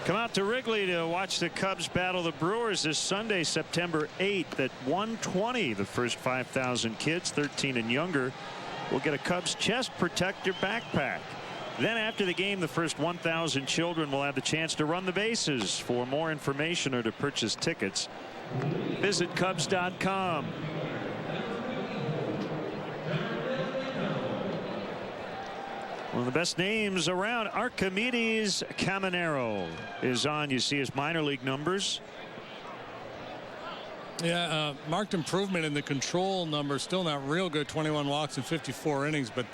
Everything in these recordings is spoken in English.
Come out to Wrigley to watch the Cubs battle the Brewers this Sunday, September 8th at 1:20. The first 5,000 kids 13 and younger will get a Cubs chest protector backpack. Then after the game, the first 1,000 children will have the chance to run the bases. For more information or to purchase tickets, visit Cubs.com. One of the best names around, Archimedes Caminero, is on. You see his minor league numbers. Yeah, marked improvement in the control numbers. Still not real good. 21 walks in 54 innings, but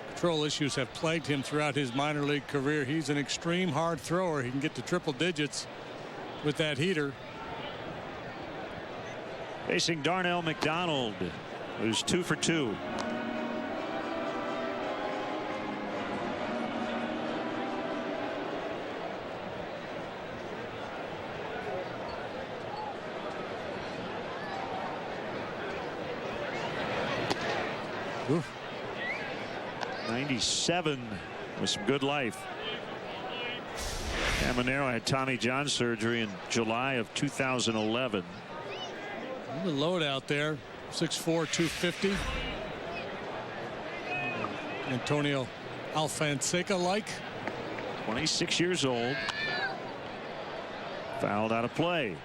control issues have plagued him throughout his minor league career. He's an extreme hard thrower. He can get to triple digits with that heater. Facing Darnell McDonald, who's 2 for 2. Oof. 97 with some good life. Caminero had Tommy John surgery in July of 2011. The load out there, 6'4", 250. Antonio Alfonseca like. 26 years old. Fouled out of play.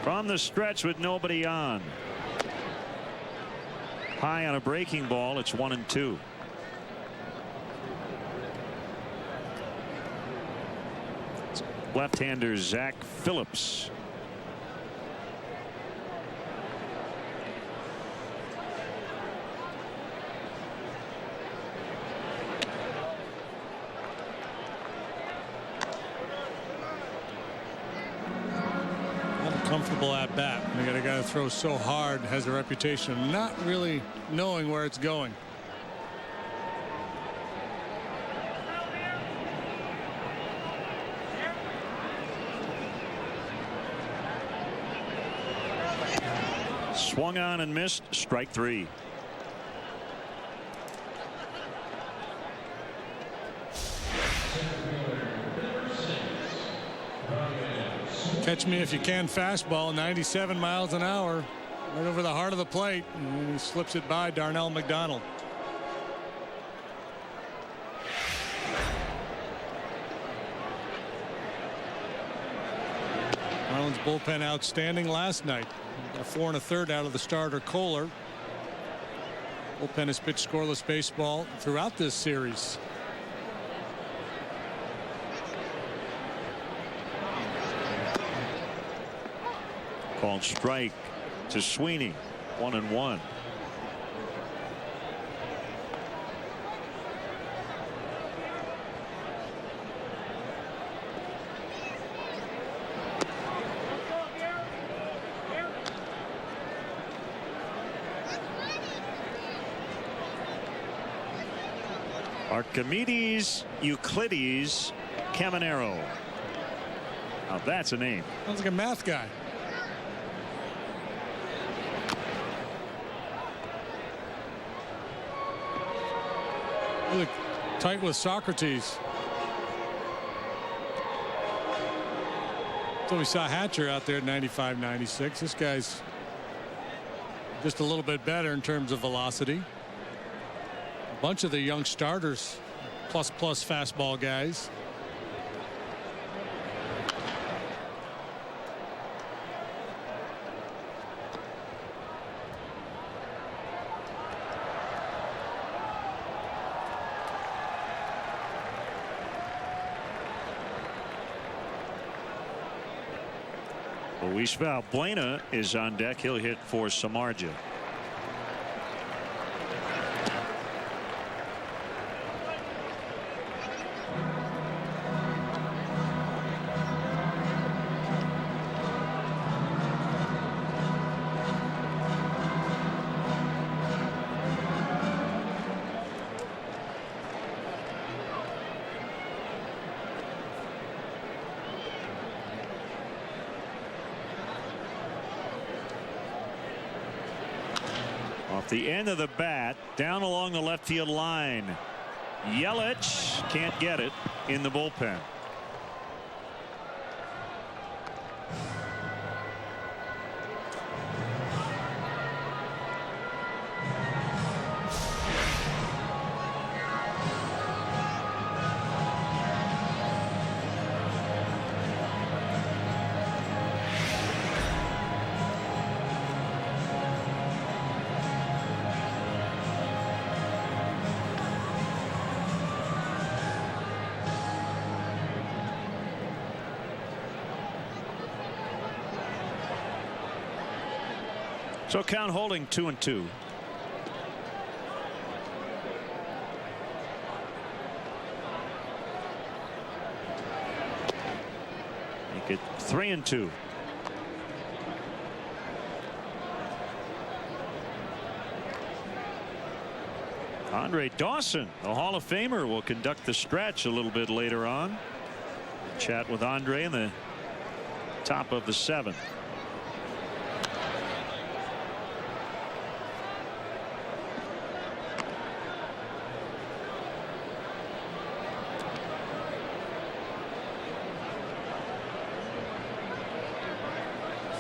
From the stretch with nobody on. High on a breaking ball. It's 1-2. Left-hander Zach Phillips. Comfortable at bat. You got a guy that throws so hard, has a reputation of not really knowing where it's going. Swung on and missed. Strike 3. Catch me if you can fastball, 97 miles an hour, right over the heart of the plate, and he slips it by Darnell McDonald. Marlins bullpen outstanding last night. A 4 1/3 out of the starter Kohler. Bullpen has pitched scoreless baseball throughout this series. Called strike to Sweeney. 1-1. Archimedes Euclides Caminero. Now that's a name. Sounds like a math guy. Really tight with Socrates. So we saw Hatcher out there at 95, 96. This guy's just a little bit better in terms of velocity. A bunch of the young starters, plus fastball guys. Luis Valbuena is on deck. He'll hit for Samardzija. Off the end of the bat, down along the left field line. Yelich can't get it in the bullpen. So count holding 2-2. Make it 3-2. Andre Dawson, the Hall of Famer, will conduct the stretch a little bit later on. Chat with Andre in the top of the 7th.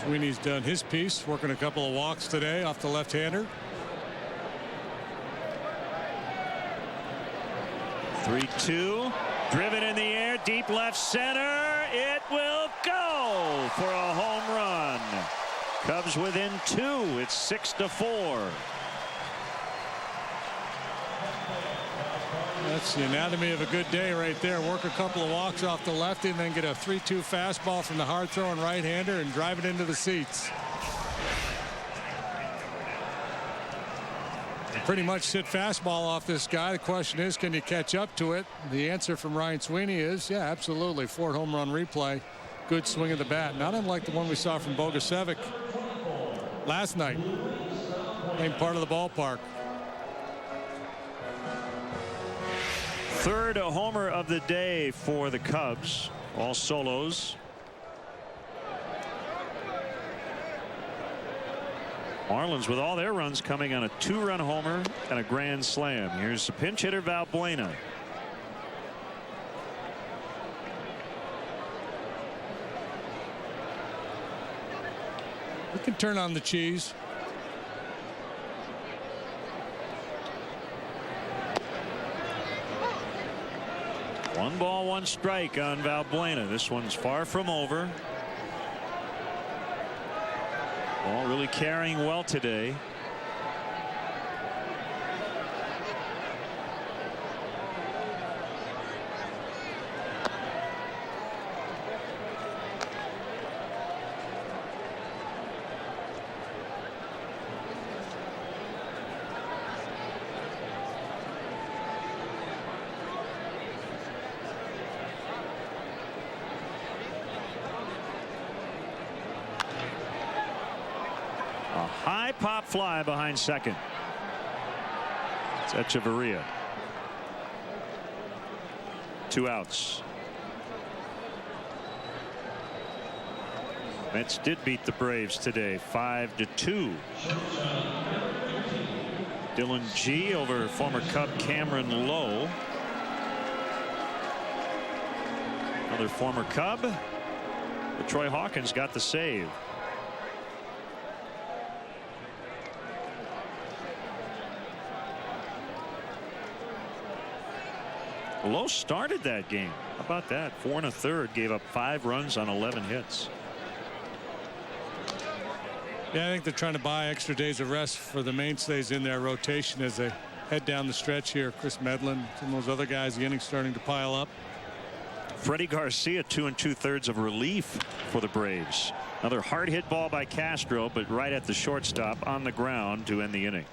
Sweeney's done his piece, working a couple of walks today off the left-hander. 3-2, driven in the air, deep left center. It will go for a home run. Cubs within 2. It's 6-4. That's the anatomy of a good day right there. Work a couple of walks off the lefty and then get a 3-2 fastball from the hard throwing right-hander and drive it into the seats. Pretty much hit fastball off this guy. The question is, can you catch up to it? The answer from Ryan Sweeney is, yeah, absolutely. Ford home run replay. Good swing of the bat. Not unlike the one we saw from Bogusevic last night. Same part of the ballpark. Third homer of the day for the Cubs. All solos. Marlins with all their runs coming on a 2-run homer and a grand slam. Here's the pinch hitter Valbuena. We can turn on the cheese. One ball, one strike on Valbuena. This one's far from over. Ball really carrying well today. High pop fly behind second. It's Echeverria. 2 outs. Mets did beat the Braves today 5-2. Dylan G over former Cub Cameron Lowe. Another former Cub. But Troy Hawkins got the save. Lowe started that game. How about that? 4 1/3, gave up 5 runs on 11 hits. Yeah, I think they're trying to buy extra days of rest for the mainstays in their rotation as they head down the stretch here. Chris Medlin, some of those other guys, the innings starting to pile up. Freddie Garcia, 2 2/3 of relief for the Braves. Another hard hit ball by Castro, but right at the shortstop on the ground to end the inning.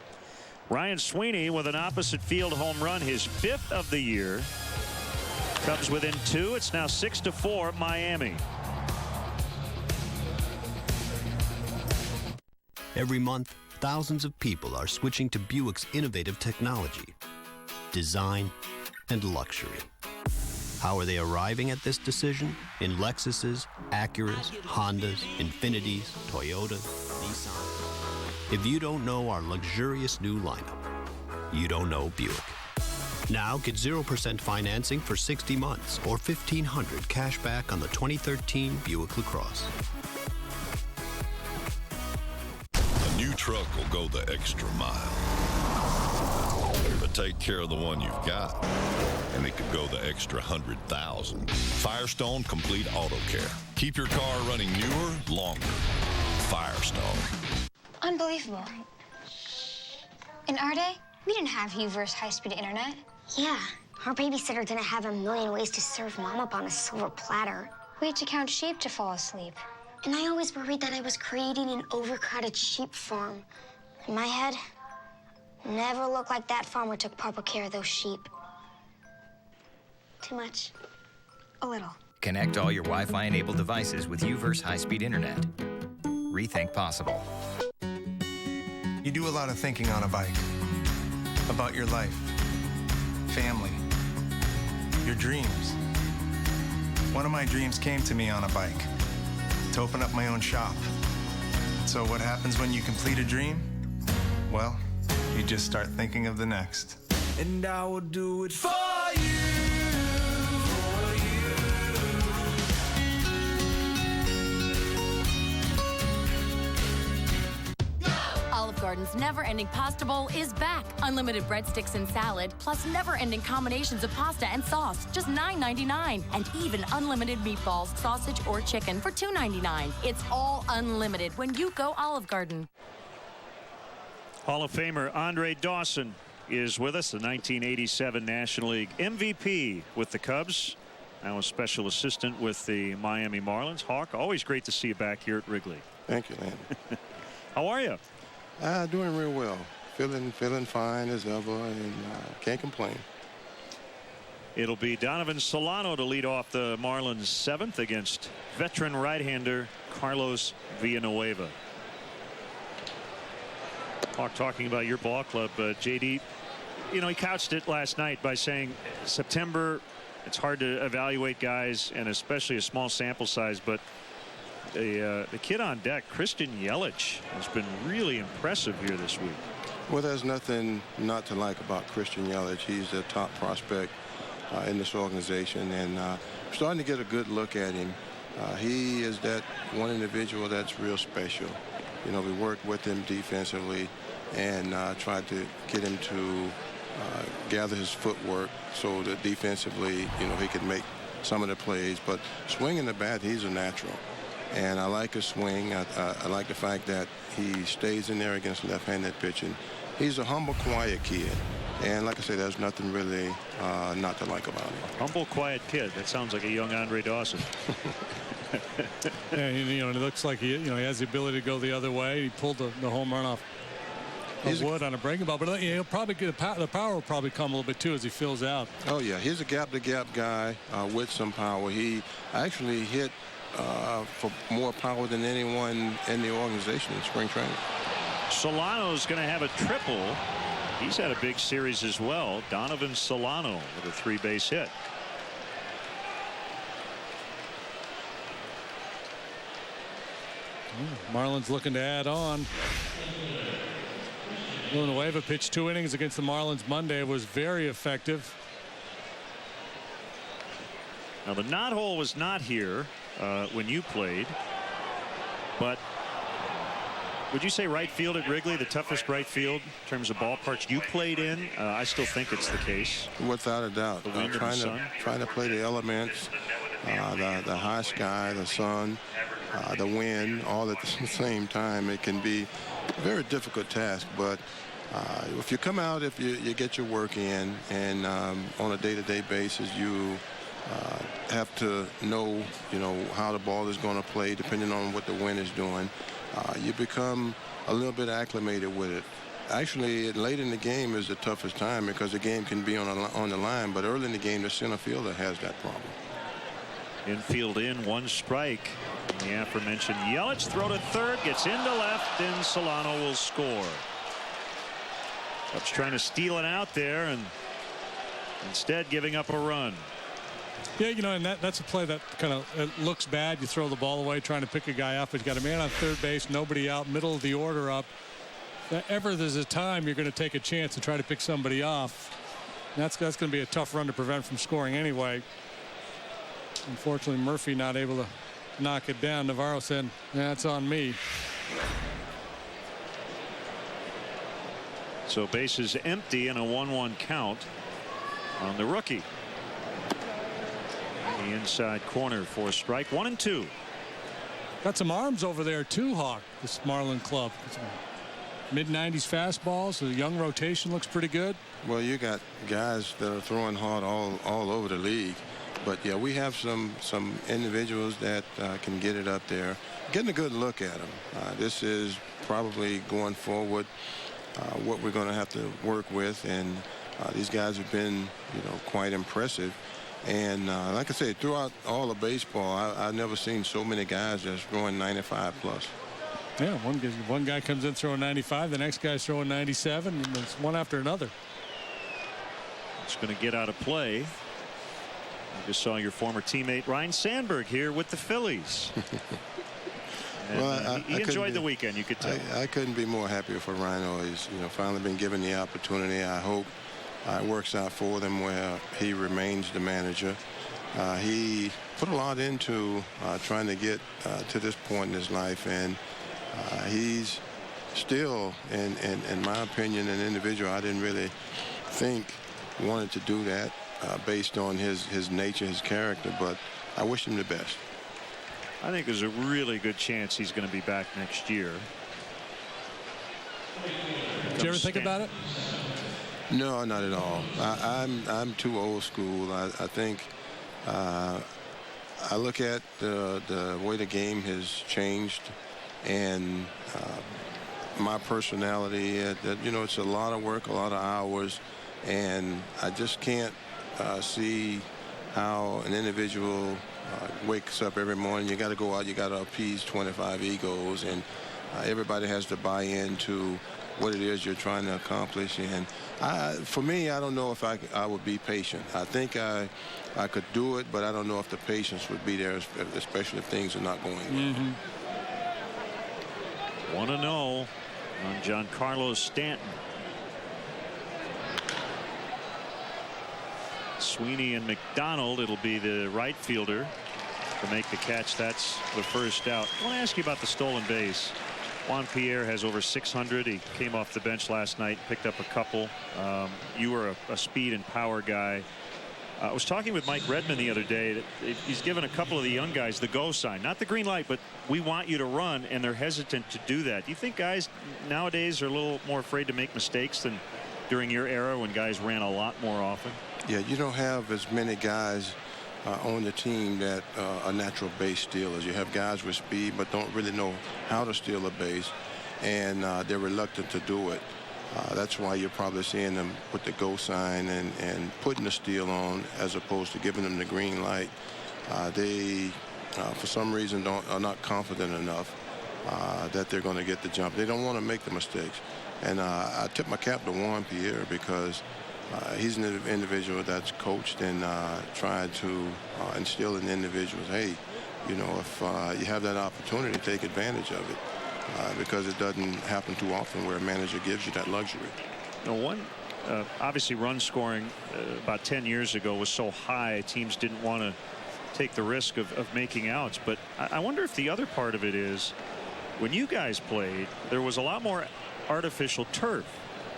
Ryan Sweeney with an opposite field home run, his 5th of the year. Cubs within 2. It's now 6-4 Miami. Every month, thousands of people are switching to Buick's innovative technology, design, and luxury. How are they arriving at this decision? In Lexuses, Acuras, Hondas, Infinitis, Toyotas, Nissan. If you don't know our luxurious new lineup, you don't know Buick. Now get 0% financing for 60 months or $1,500 cash back on the 2013 Buick LaCrosse. A new truck will go the extra mile. But take care of the one you've got, and it could go the extra 100,000. Firestone Complete Auto Care. Keep your car running newer, longer. Firestone. Unbelievable. In our day, we didn't have Uverse high-speed internet. Yeah, our babysitter didn't have a million ways to serve Mom up on a silver platter. We had to count sheep to fall asleep. And I always worried that I was creating an overcrowded sheep farm. In my head, never looked like that farmer took proper care of those sheep. Too much. A little. Connect all your Wi-Fi enabled devices with Uverse high-speed internet. Rethink possible. You do a lot of thinking on a bike. About your life, family, your dreams. One of my dreams came to me on a bike, to open up my own shop. So what happens when you complete a dream? Well, you just start thinking of the next. And I will do it for you. Olive Garden's never-ending pasta bowl is back. Unlimited breadsticks and salad, plus never-ending combinations of pasta and sauce, just $9.99. And even unlimited meatballs, sausage, or chicken for $2.99. It's all unlimited when you go Olive Garden. Hall of Famer Andre Dawson is with us, the 1987 National League MVP with the Cubs. Now a special assistant with the Miami Marlins. Hawk, always great to see you back here at Wrigley. Thank you, Landon. How are you? Doing real well. Feeling fine as ever, and can't complain. It'll be Donovan Solano to lead off the Marlins' 7th against veteran right-hander Carlos Villanueva. Hawk, talking about your ball club, JD, you know, he couched it last night by saying September, it's hard to evaluate guys, and especially a small sample size, but the kid on deck, Christian Yelich, has been really impressive here this week. Well, there's nothing not to like about Christian Yelich. He's a top prospect in this organization, and starting to get a good look at him. He is that one individual that's real special. You know, we worked with him defensively and tried to get him to gather his footwork so that defensively, you know, he could make some of the plays. But swinging the bat, he's a natural. And I like his swing. I like the fact that he stays in there against left-handed pitching. He's a humble, quiet kid. And like I say, there's nothing really not to like about him. Humble, quiet kid. That sounds like a young Andre Dawson. Yeah, you know, it looks like he has the ability to go the other way. He pulled the home run off Wood on a breaking ball, but he'll probably get the power will probably come a little bit too as he fills out. Oh yeah, he's a gap-to-gap guy with some power. He actually hit for more power than anyone in the organization in spring training. Solano's going to have a triple. He's had a big series as well. Donovan Solano with a 3-base hit. Marlins looking to add on. Villanueva pitched 2 innings against the Marlins Monday. Was very effective. Now the knot hole was not here when you played, but would you say right field at Wrigley the toughest right field in terms of ballparks you played in? I still think it's the case. Without a doubt. The wind and the sun. Trying to play the elements, the high sky, the sun, the wind, all at the same time. It can be a very difficult task, but if you come out, if you get your work in, and on a day-to-day basis, you have to know, how the ball is going to play depending on what the wind is doing. You become a little bit acclimated with it. Actually, late in the game is the toughest time because the game can be on the line, but early in the game, the center fielder has that problem. Infield in, 1 strike. The aforementioned Yelich throw to third, gets into left, and Solano will score. Cubs trying to steal it out there and instead giving up a run. Yeah, and that's a play that kind of looks bad. You throw the ball away trying to pick a guy off, but you got a man on third base, nobody out, middle of the order up. ever there's a time you're going to take a chance and try to pick somebody off. That's going to be a tough run to prevent from scoring anyway. Unfortunately, Murphy not able to knock it down. Navarro said, "That's on me." So bases empty and a 1-1 count on the rookie. The inside corner for a strike. 1-2. Got some arms over there too, Hawk, this Marlin club. Mid-90s fastballs. The young rotation looks pretty good. Well, you got guys that are throwing hard all over the league. But, yeah, we have some individuals that can get it up there. Getting a good look at them. This is probably going forward what we're going to have to work with. And these guys have been, quite impressive. And like I said, throughout all of baseball, I've never seen so many guys that's throwing 95 plus. Yeah, one guy comes in throwing 95, the next guy's throwing 97, and it's one after another. It's going to get out of play. You just saw your former teammate Ryan Sandberg here with the Phillies. Well, he enjoyed the weekend, you could tell. I couldn't be more happier for Rhino. He's finally been given the opportunity. I hope it works out for them where he remains the manager. He put a lot into trying to get to this point in his life, and he's still, in my opinion, an individual I didn't really think wanted to do that based on his nature, his character, but I wish him the best. I think there's a really good chance he's going to be back next year. Did you ever think about it? No, not at all. I'm too old school. I think I look at the way the game has changed, and my personality. That it's a lot of work, a lot of hours, and I just can't see how an individual wakes up every morning. You got to go out. You got to appease 25 egos, and everybody has to buy into what it is you're trying to accomplish. And for me, I don't know if I would be patient. I think I could do it, but I don't know if the patience would be there, especially if things are not going well. 1-0 on Giancarlo Stanton. Sweeney and McDonald, it'll be the right fielder to make the catch. That's the first out. I want to ask you about the stolen base. Juan Pierre has over 600. He came off the bench last night, picked up a couple. You were a speed and power guy. I was talking with Mike Redmond the other day that he's given a couple of the young guys the go sign, not the green light, but we want you to run, and they're hesitant to do that. Do you think guys nowadays are a little more afraid to make mistakes than during your era when guys ran a lot more often? Yeah, you don't have as many guys on the team that are natural base stealers. You have guys with speed but don't really know how to steal a base, and they're reluctant to do it. That's why you're probably seeing them put the go sign and putting the steal on as opposed to giving them the green light. They, for some reason, are not confident enough that they're going to get the jump. They don't want to make the mistakes. And I tip my cap to Juan Pierre because he's an individual that's coached and tried to instill in individuals, hey, if you have that opportunity, take advantage of it. Because it doesn't happen too often where a manager gives you that luxury. Obviously run scoring about 10 years ago was so high, teams didn't want to take the risk of making outs. But I wonder if the other part of it is when you guys played, there was a lot more artificial turf.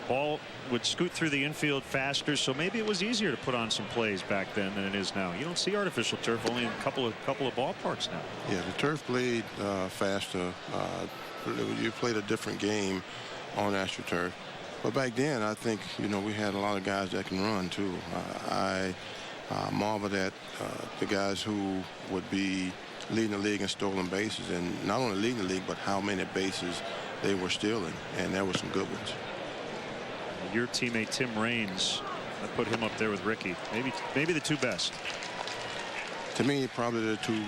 Ball would scoot through the infield faster, so maybe it was easier to put on some plays back then than it is now. You don't see artificial turf only in a couple of ballparks now. Yeah, the turf played faster. You played a different game on AstroTurf. But back then, I think, we had a lot of guys that can run, too. I marveled at the guys who would be leading the league in stolen bases, and not only leading the league, but how many bases they were stealing, and there were some good ones. Your teammate Tim Raines, I put him up there with Ricky. Maybe the two best. To me, probably the two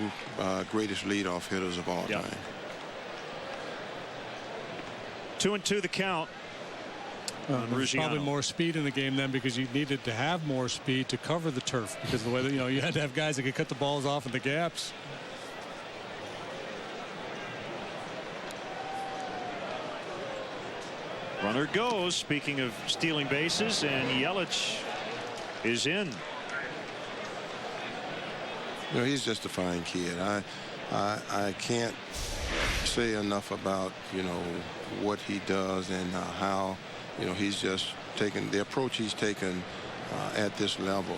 greatest leadoff hitters of all time. 2-2 the count. Probably more speed in the game then, because you needed to have more speed to cover the turf, because of the way that you had to have guys that could cut the balls off in the gaps. Runner goes. Speaking of stealing bases, and Yelich is in. You know, he's just a fine kid. I can't say enough about, you know, what he does and how, you know, he's just taken the approach he's taken at this level.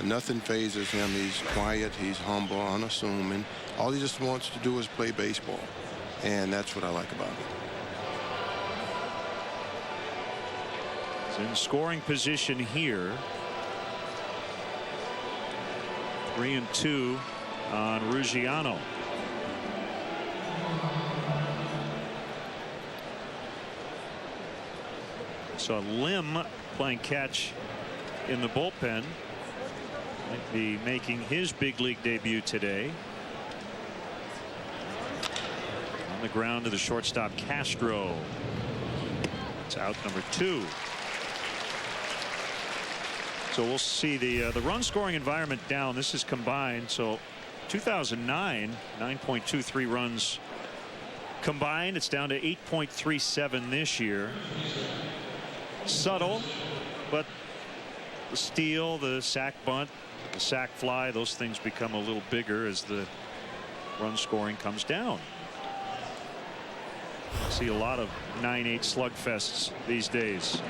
Nothing phases him. He's quiet. He's humble, unassuming. All he just wants to do is play baseball, and that's what I like about him. He's in scoring position here. 3-2 on Ruggiano. So Lim playing catch in the bullpen. Might be making his big league debut today. On the ground to the shortstop Castro. It's out number 2. So we'll see the run scoring environment down. This is combined. So 2009, 9.23 runs combined. It's down to 8.37 this year. Subtle, but the steal, the sac bunt, the sac fly, those things become a little bigger as the run scoring comes down. I see a lot of 9-8 slugfests these days.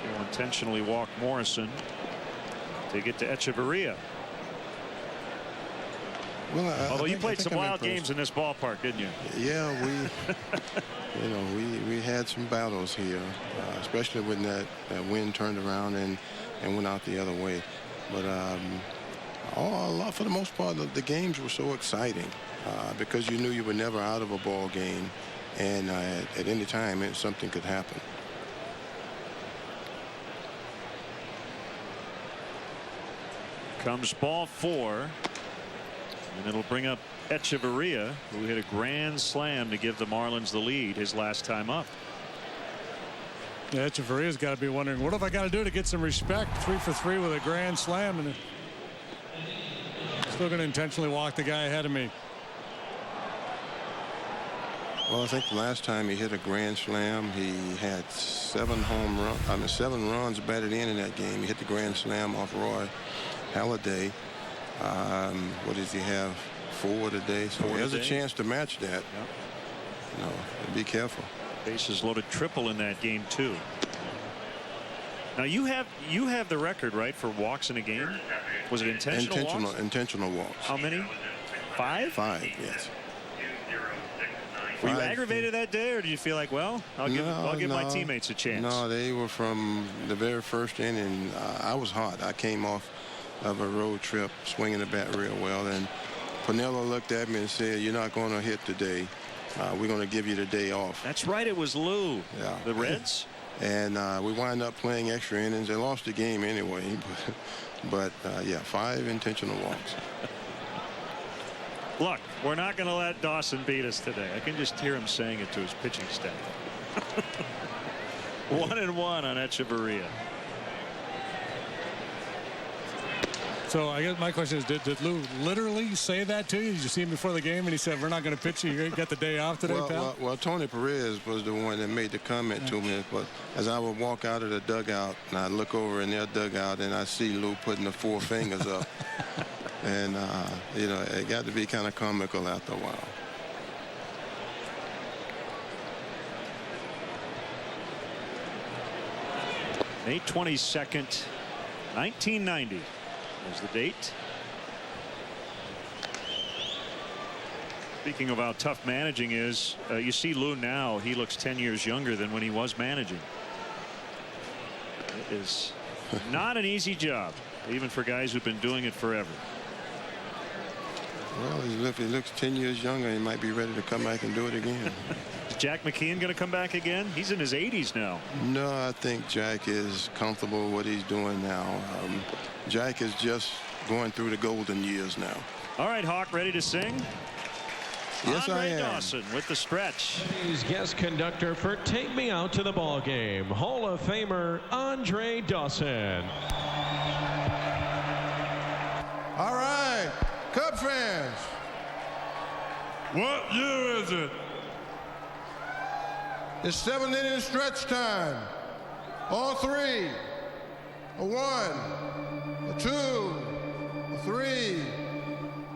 He'll intentionally walk Morrison to get to Echeverria. Well, although you played some wild games in this ballpark, didn't you? Yeah, you know, we had some battles here, especially when that wind turned around and went out the other way. But for the most part, the games were so exciting because you knew you were never out of a ball game, and at any time something could happen. Comes ball 4. And it'll bring up Echeverria, who hit a grand slam to give the Marlins the lead his last time up. Yeah, Echeverria's got to be wondering, what have I got to do to get some respect? 3 for 3 with a grand slam, and still going to intentionally walk the guy ahead of me. Well, I think the last time he hit a grand slam, he had 7 runs batted in that game. He hit the grand slam off Roy Halladay. What does he have? 4 today. So there's a chance to match that. Yep. You know, be careful. Bases loaded triple in that game too. Now you have the record, right, for walks in a game? Was it intentional walks? Intentional walks. How many? 5? 5, yes. Were you aggravated that day, or did you feel like, well, I'll give my teammates a chance? No, they were from the very first inning. I was hot. I came off of a road trip swinging the bat real well, and Piniella looked at me and said, "You're not going to hit today. We're going to give you the day off." That's right. It was Lou. Yeah. The Reds. And we wind up playing extra innings. They lost the game anyway, but yeah, 5 intentional walks. Look, we're not going to let Dawson beat us today. I can just hear him saying it to his pitching staff. 1-1 on Echeverria. So I guess my question is, did Lou literally say that to you? Did you see him before the game and he said, "We're not going to pitch you. You got the day off today, pal"? Well, Tony Perez was the one that made the comment to me. But as I would walk out of the dugout and I look over in their dugout and I see Lou putting the 4 fingers up, and you know, it got to be kind of comical after a while. May 22nd, 1990. There's the date. Speaking of how tough managing is, you see Lou now, he looks 10 years younger than when he was managing. It is not an easy job, even for guys who've been doing it forever. Well, if he looks 10 years younger, he might be ready to come back and do it again. Is Jack McKeon going to come back again? He's in his 80s now. No, I think Jack is comfortable with what he's doing now. Jack is just going through the golden years now. All right, Hawk, ready to sing? Yes, Andre I am. Dawson with the stretch. He's guest conductor for Take Me Out to the Ball Game, Hall of Famer Andre Dawson. All right, Cub fans, what year is it? It's 7th inning stretch time. On 3. A 1. A 2. A 3.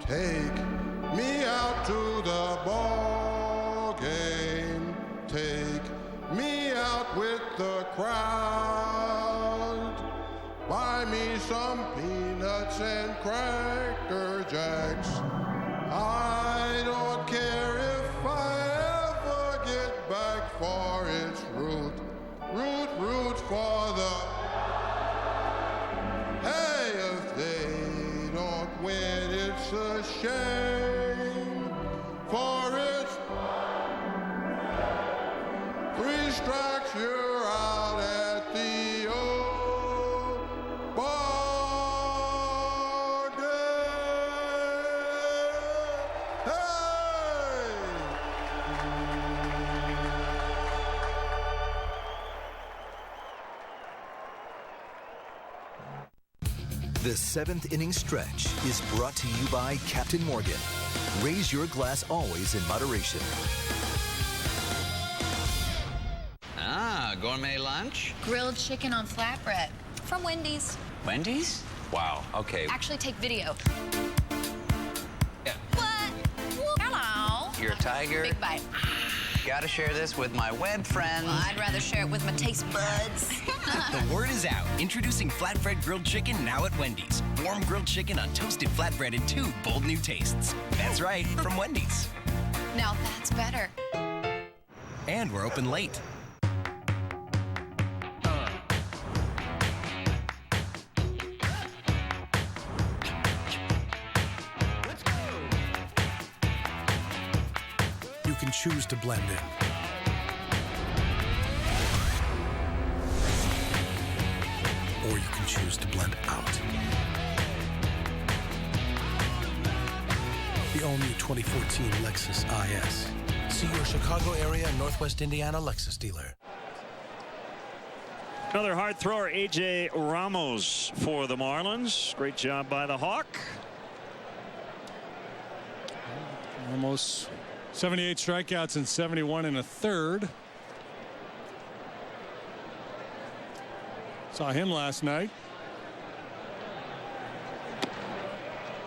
Take me out to the ball game. Take me out with the crowd. Buy me some peanuts and Cracker Jacks. I don't care if I ever get back, for it's root for the... Hey, if they don't win, it's a shame, for it's 3 strikes, you're out at the old ball game. Hey! The 7th inning stretch is brought to you by Captain Morgan. Raise your glass always in moderation. Ah, gourmet lunch? Grilled chicken on flatbread from Wendy's. Wendy's? Wow, okay. Actually, take video. Yeah. What? Hello. You're a tiger. Big bite. Gotta share this with my web friends. Well, I'd rather share it with my taste buds. The word is out. Introducing flatbread grilled chicken now at Wendy's. Warm grilled chicken on toasted flatbread and 2 bold new tastes. That's right, from Wendy's. Now that's better. And we're open late. You can choose to blend in. Or you can choose to blend out. The all-new 2014 Lexus IS. See your Chicago area and Northwest Indiana Lexus dealer. Another hard thrower, A.J. Ramos for the Marlins. Great job by the Hawk. Almost 78 strikeouts and 71 in a third. Saw him last night.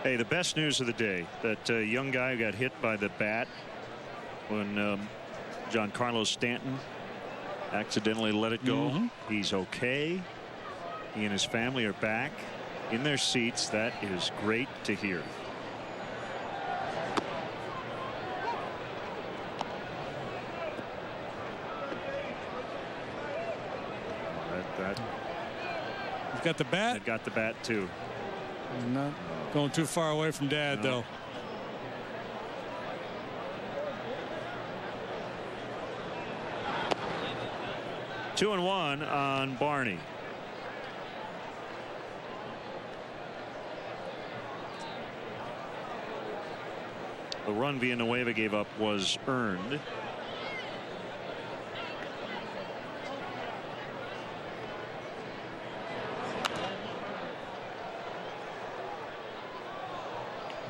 Hey, the best news of the day, that young guy who got hit by the bat when Giancarlo Stanton accidentally let it go. He's okay. He and his family are back in their seats. That is great to hear. He's got the bat. Got the bat too. Not going too far away from Dad, though. Two and one on Barney. The run Villanueva gave up was earned.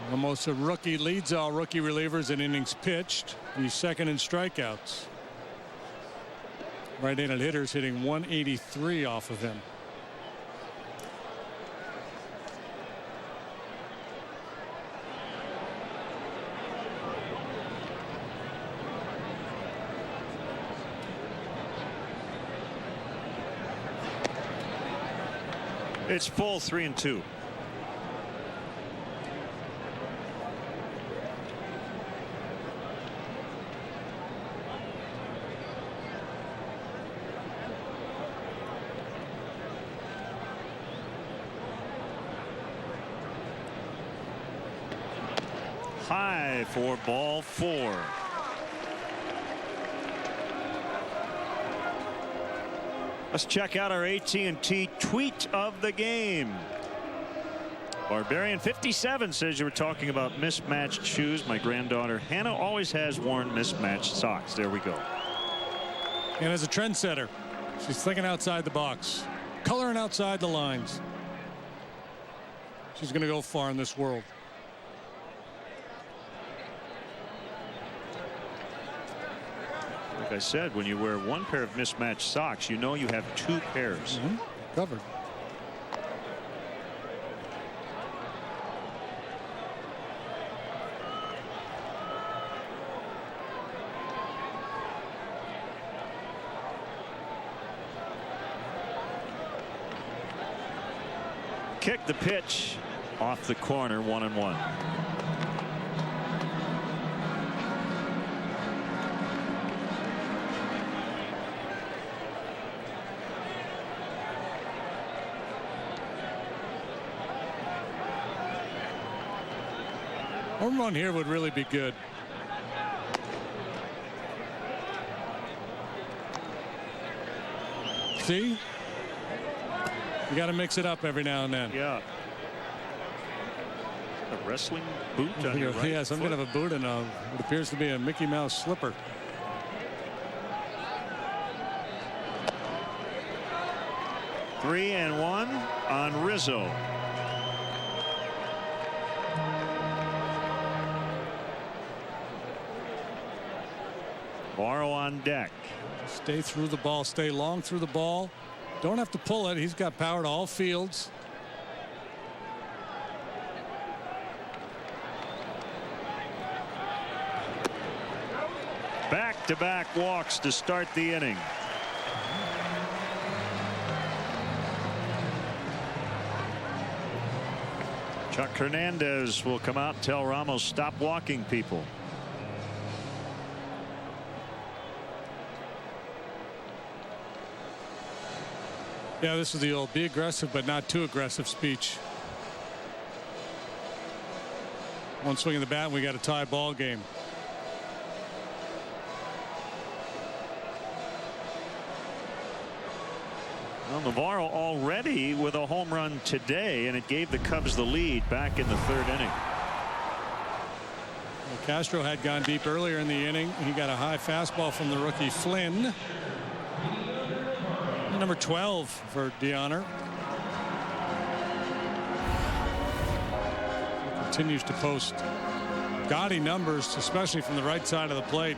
Almost a rookie, leads all rookie relievers in innings pitched. He's second in strikeouts. Right-handed hitters hitting 183 off of him. It's full 3-2. High for ball 4. Let's check out our AT&T tweet of the game. Barbarian 57 says you were talking about mismatched shoes. My granddaughter Hannah always has worn mismatched socks. There we go. And as a trendsetter, she's thinking outside the box, coloring outside the lines. She's going to go far in this world. Like I said, when you wear one pair of mismatched socks, you know you have two pairs. Covered. Kick the pitch off the corner, 1-1. Home run here would really be good. See? You got to mix it up every now and then. Yeah. A wrestling boot on your right Yeah, some kind of a boot and what appears to be a Mickey Mouse slipper. Three and one on Rizzo. Morrow on deck. Stay through the ball. Stay long through the ball. Don't have to pull it. He's got power to all fields. Back-to-back walks to start the inning. Chuck Hernandez will come out and tell Ramos, stop walking people. Yeah, this is the old be aggressive but not too aggressive speech. One swing of the bat and we got a tie ball game. Well, Navarro already with a home run today, and it gave the Cubs the lead back in the third inning. Well, Castro had gone deep earlier in the inning. He got a high fastball from the rookie Flynn. Number 12 for DeHonor. He continues to post gaudy numbers, especially from the right side of the plate.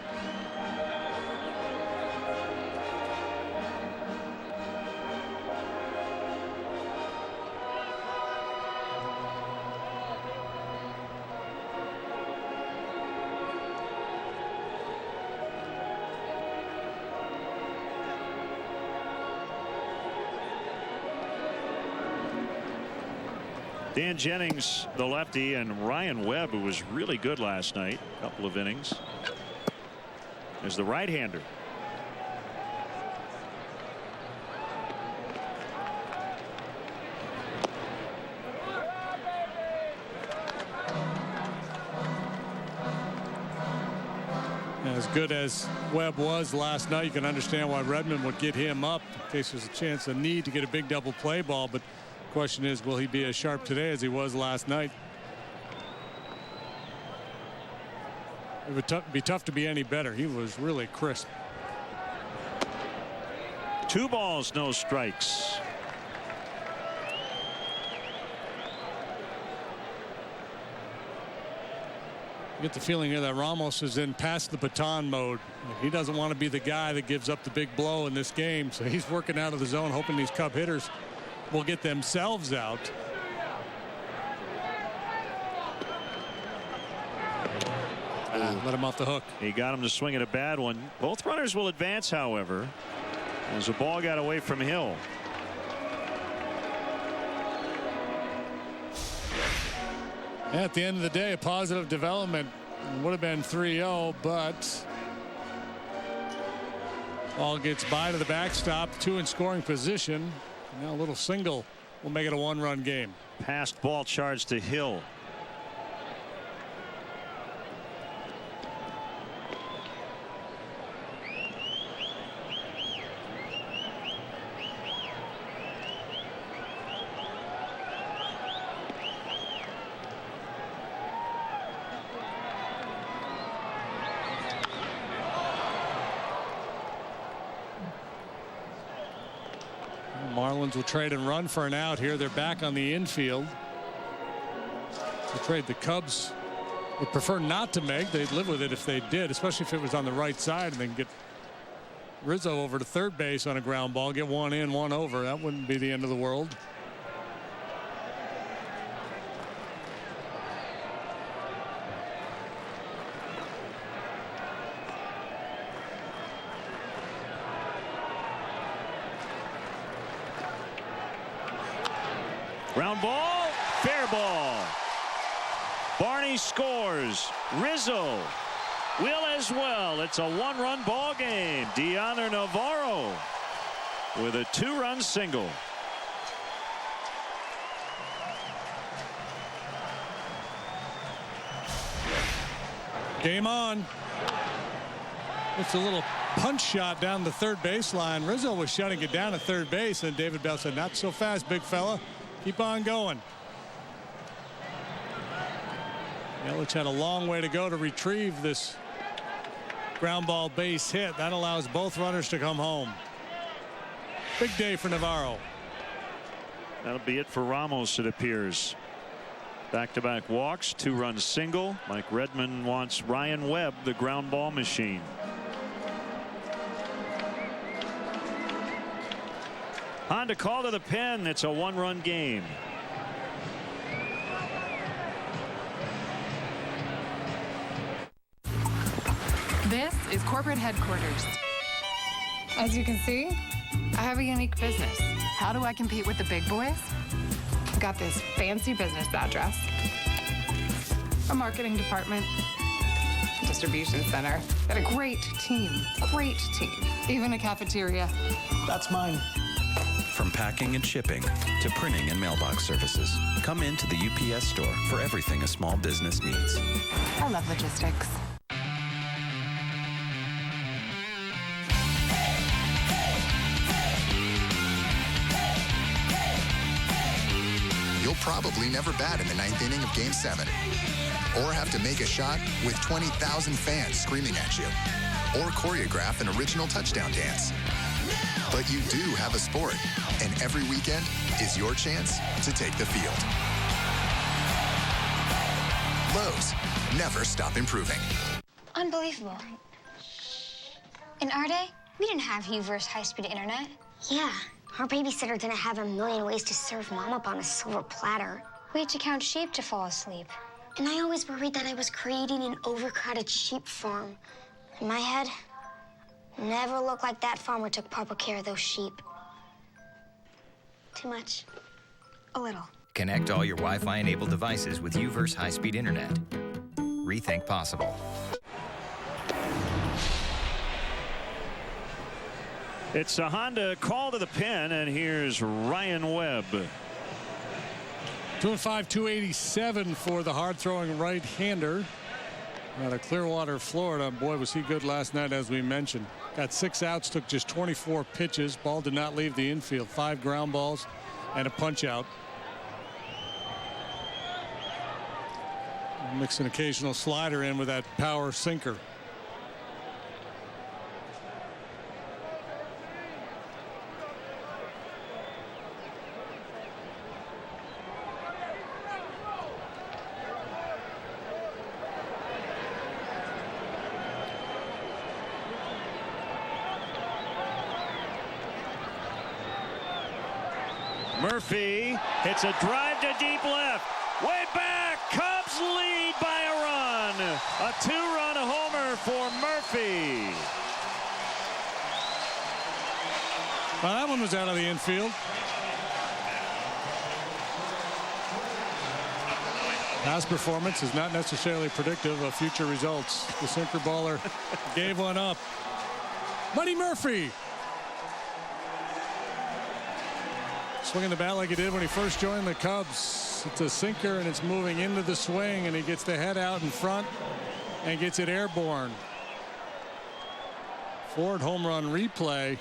Dan Jennings, the lefty, and Ryan Webb, who was really good last night, a couple of innings, is the right-hander. As good as Webb was last night, you can understand why Redmond would get him up in case there's a chance, a need to get a big double play ball. But the question is, will he be as sharp today as he was last night? It would be tough to be any better. He was really crisp. 2 balls, no strikes. You get the feeling here that Ramos is in past the baton mode. He doesn't want to be the guy that gives up the big blow in this game, so he's working out of the zone, hoping these Cub hitters will get themselves out. Let him off the hook. He got him to swing at a bad one. Both runners will advance, however, as the ball got away from Hill. At the end of the day, a positive development. Would have been 3-0, but ball gets by to the backstop, 2 in scoring position. Now a little single will make it a 1-run game. Passed ball charged to Hill. Marlins will trade and run for an out here. They're back on the infield. The trade the Cubs would prefer not to make. They'd live with it if they did, especially if it was on the right side and they can get Rizzo over to third base on a ground ball, get one in, one over. That wouldn't be the end of the world. Ground ball, fair ball. Barney scores. Rizzo will as well. It's a one-run ball game. Diana Navarro with a two-run single. Game on. It's a little punch shot down the third baseline. Rizzo was shutting it down at third base, and David Bell said, "Not so fast, big fella. Keep on going." Yelich had a long way to go to retrieve this ground ball base hit. That allows both runners to come home. Big day for Navarro. That'll be it for Ramos, it appears. Back-to-back walks, two-run single. Mike Redmond wants Ryan Webb, the ground ball machine. Honda call to the pen. It's a one-run game. This is corporate headquarters. As you can see, I have a unique business. How do I compete with the big boys? Got this fancy business address, a marketing department, distribution center, and a great team, even a cafeteria. That's mine. From packing and shipping to printing and mailbox services, come into the UPS store for everything a small business needs. I love logistics. You'll probably never bat in the ninth inning of Game 7. Or have to make a shot with 20,000 fans screaming at you. Or choreograph an original touchdown dance. But you do have a sport, and every weekend is your chance to take the field. Lowe's, never stop improving. Unbelievable. In our day, we didn't have U-verse high-speed internet. Yeah, our babysitter didn't have a million ways to serve mom up on a silver platter. We had to count sheep to fall asleep. And I always worried that I was creating an overcrowded sheep farm. In my head, never looked like that farmer took proper care of those sheep. Too much. A little. Connect all your Wi-Fi enabled devices with U-verse high-speed internet. Rethink possible. It's a Honda call to the pen, and here's Ryan Webb. 2-5, 287 for the hard-throwing right-hander out of Clearwater, Florida. Boy, was he good last night, as we mentioned. Got 6 outs, took just 24 pitches. Ball did not leave the infield. 5 ground balls and a punch-out. Mix an occasional slider in with that power sinker. Murphy hits a drive to deep left. Way back. Cubs lead by a run. A 2-run homer for Murphy. Well, that one was out of the infield. Past performance is not necessarily predictive of future results. The sinker baller gave one up. Buddy Murphy swinging the bat like he did when he first joined the Cubs. It's a sinker, and it's moving into the swing, and he gets the head out in front and gets it airborne. Ford home run replay.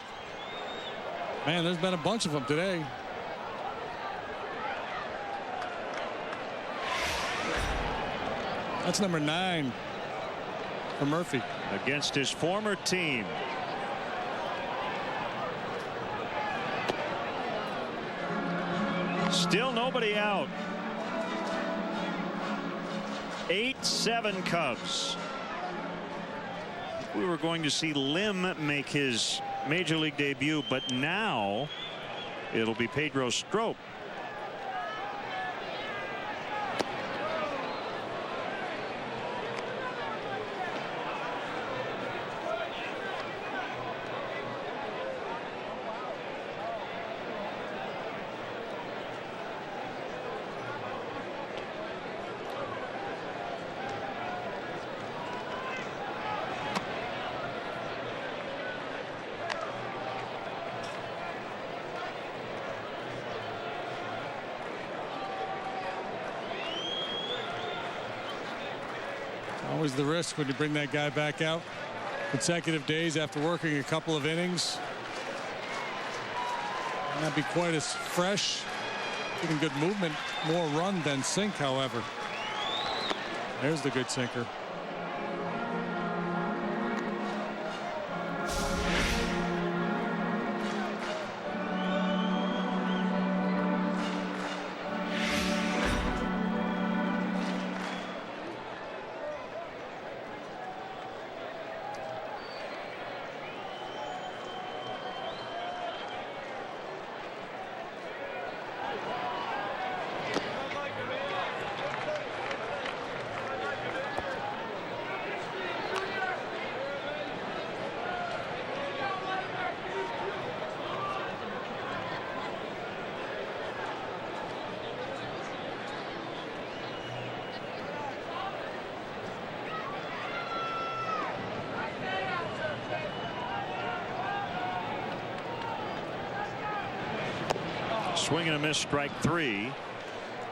Man, there's been a bunch of them today. That's number 9 for Murphy. Against his former team. Still nobody out. 8-7 Cubs. We were going to see Lim make his major league debut, but now it'll be Pedro Strop. Always the risk when you bring that guy back out consecutive days after working a couple of innings. Might not be quite as fresh. Getting good movement, more run than sink, however. There's the good sinker. Swing and a miss, strike 3.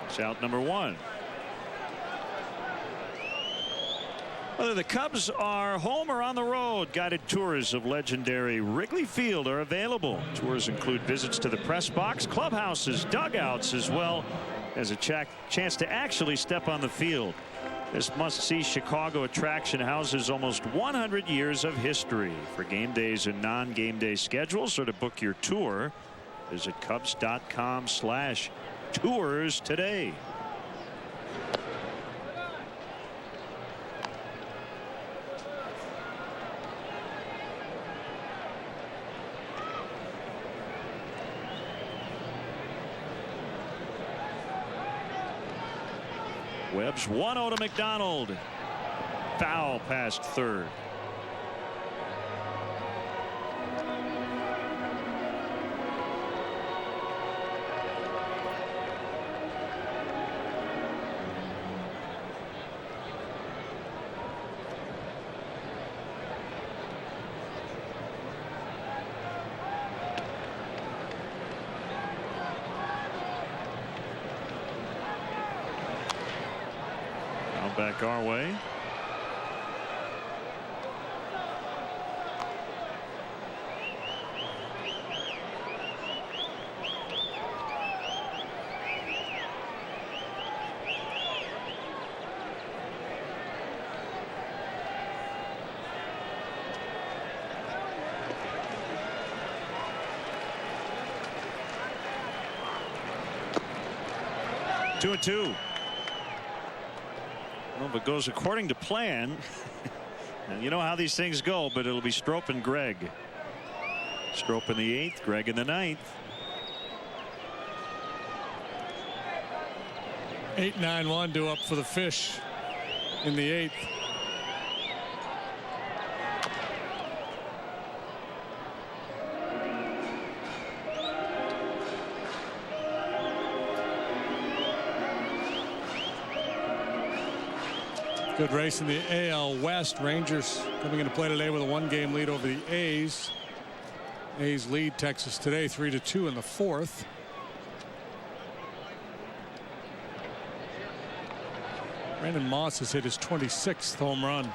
It's out number 1. Whether the Cubs are home or on the road, guided tours of legendary Wrigley Field are available. Tours include visits to the press box, clubhouses, dugouts, as well as a chance to actually step on the field. This must-see Chicago attraction houses almost 100 years of history. For game days and non-game day schedules or to book your tour, visit Cubs.com/tours today. Webb's 1-0 to McDonald. Foul past third. Back our way. Two and two. Well, if it goes according to plan, and you know how these things go, but it'll be Strop and Gregg. Strop in the 8th, Gregg in the 9th. 8-9-1 due up for the Fish in the 8th. Good race in the AL West. Rangers coming into play today with a 1-game lead over the A's. A's lead Texas today 3-2 in the 4th. Brandon Moss has hit his 26th home run.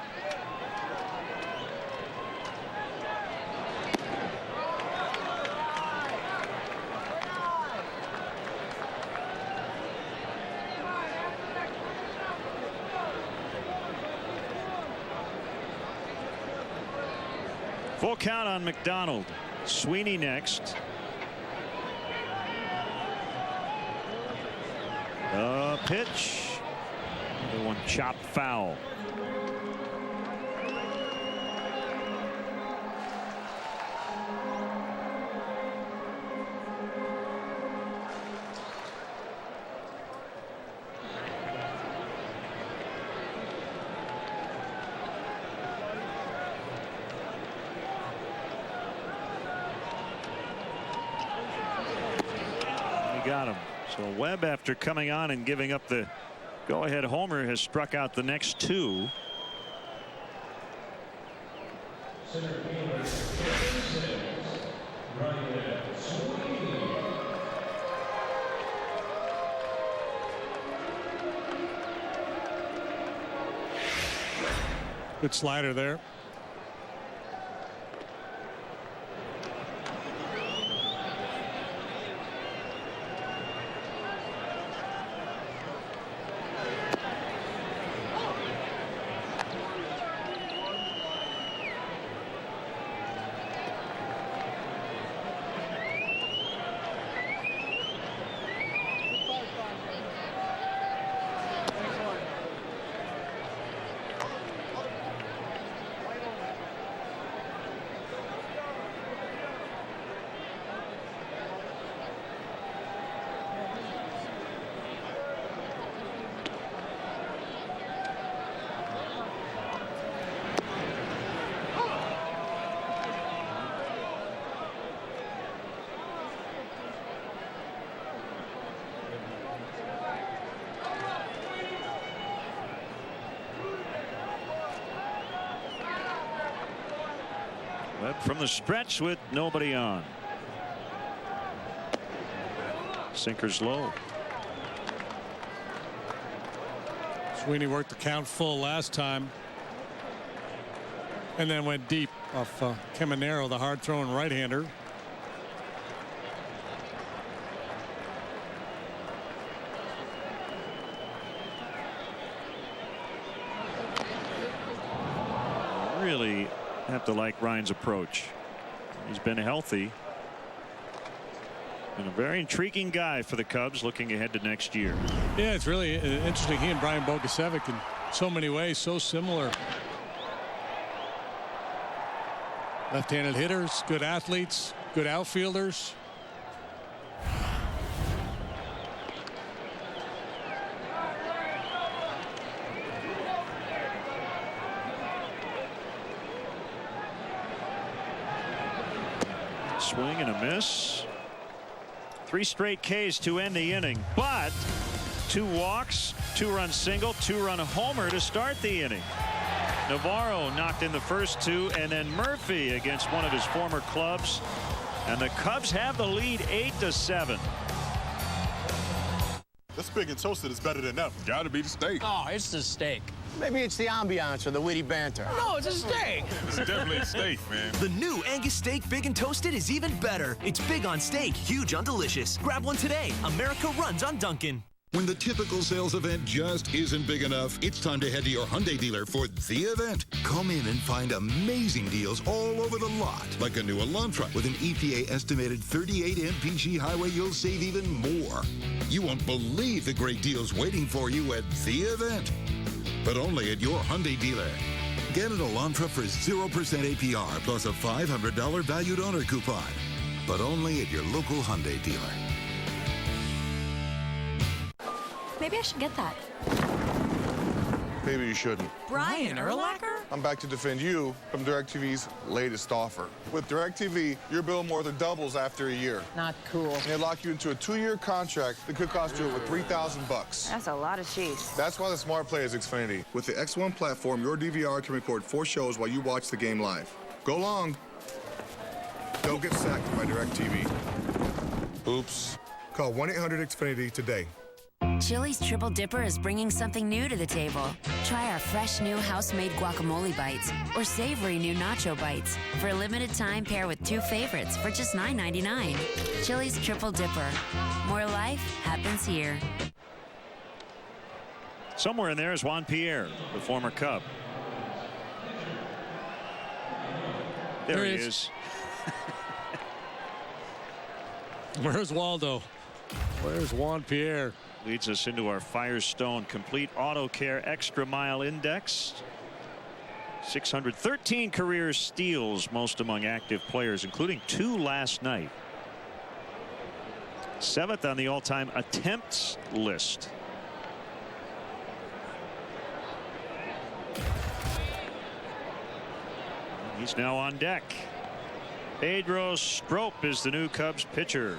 Full count on McDonald. Sweeney next. Pitch. Another one chopped foul. got him. So Webb, after coming on and giving up the go-ahead homer, has struck out the next two. Good slider there. Webb from the stretch with nobody on. Sinker's low. Sweeney worked the count full last time and then went deep off Caminero, the hard throwing right-hander. Really have to like Ryan's approach. He's been healthy and a very intriguing guy for the Cubs looking ahead to next year. Yeah, it's really interesting. He and Brian Bogusevic in so many ways so similar. Left-handed hitters, good athletes, good outfielders. Swing and a miss. 3 straight Ks to end the inning, but 2 walks, 2-run single, 2-run homer to start the inning. Navarro knocked in the first 2, and then Murphy against one of his former clubs, and the Cubs have the lead 8-7. This big and toasted is better than ever. Gotta be the steak. Oh, it's the steak. Maybe it's the ambiance or the witty banter. No, it's a steak. It's definitely a steak, man. The new Angus steak big and toasted is even better. It's big on steak, huge on delicious. Grab one today. America runs on Dunkin'. When the typical sales event just isn't big enough, it's time to head to your Hyundai dealer for the event. Come in and find amazing deals all over the lot. Like a new Elantra with an EPA estimated 38 mpg highway, you'll save even more. You won't believe the great deals waiting for you at the event. But only at your Hyundai dealer. Get an Elantra for 0% APR plus a $500 valued owner coupon. But only at your local Hyundai dealer. Maybe I should get that. Maybe you shouldn't. Brian Urlacher? I'm back to defend you from DirecTV's latest offer. With DirecTV, your bill more than doubles after a year. Not cool. And they lock you into a 2-year contract that could cost you over $3,000. That's a lot of cheese. That's why the smart play is Xfinity. With the X1 platform, your DVR can record 4 shows while you watch the game live. Go long. Don't get sacked by DirecTV. Oops. Call 1-800-XFINITY today. Chili's Triple Dipper is bringing something new to the table. Try our fresh new house-made guacamole bites or savory new nacho bites. For a limited time, pair with 2 favorites for just $9.99. Chili's Triple Dipper. More life happens here. Somewhere in there is Juan Pierre, the former Cub. There he is. Where's Waldo? Where's Juan Pierre? Leads us into our Firestone Complete Auto Care Extra Mile Index. 613 career steals, most among active players, including 2 last night. 7th on the all-time attempts list. He's now on deck. Pedro Strop is the new Cubs pitcher.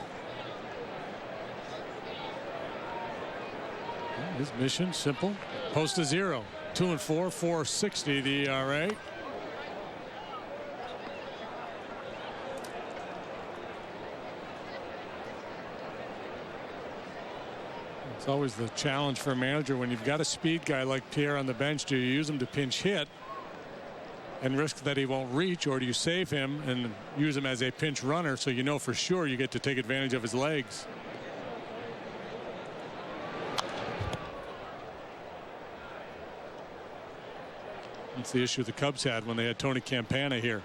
His mission simple. Post to 0. 2-4, 4.60 the ERA. It's always the challenge for a manager when you've got a speed guy like Pierre on the bench. Do you use him to pinch hit and risk that he won't reach, or do you save him and use him as a pinch runner so you know for sure you get to take advantage of his legs? That's the issue the Cubs had when they had Tony Campana here.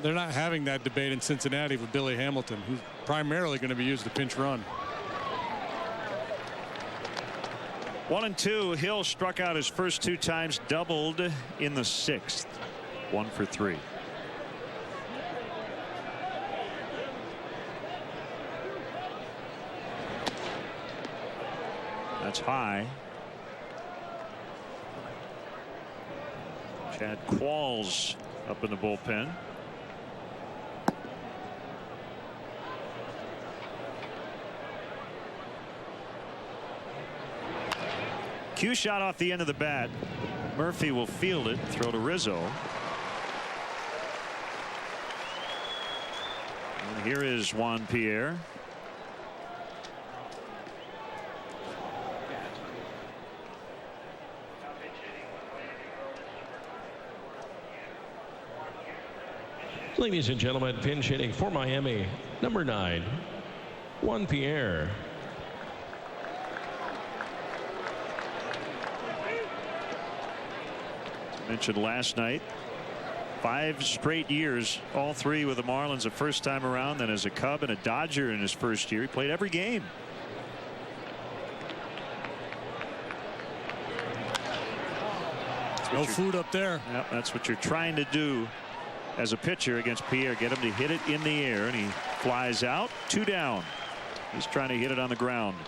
They're not having that debate in Cincinnati with Billy Hamilton, who's primarily going to be used to pinch run. 1-2. Hill struck out his first 2 times, doubled in the 6th. 1 for 3. That's high. Chad Qualls up in the bullpen. Cue shot off the end of the bat. Murphy will field it, throw to Rizzo. And here is Juan Pierre. Ladies and gentlemen, pinch hitting for Miami, number 9, Juan Pierre. Mentioned last night, 5 straight years, all 3 with the Marlins the first time around, then as a Cub and a Dodger in his first year. He played every game. No food up there. Yep, that's what you're trying to do as a pitcher against Pierre. Get him to hit it in the air, and he flies out. 2 down. He's trying to hit it on the ground.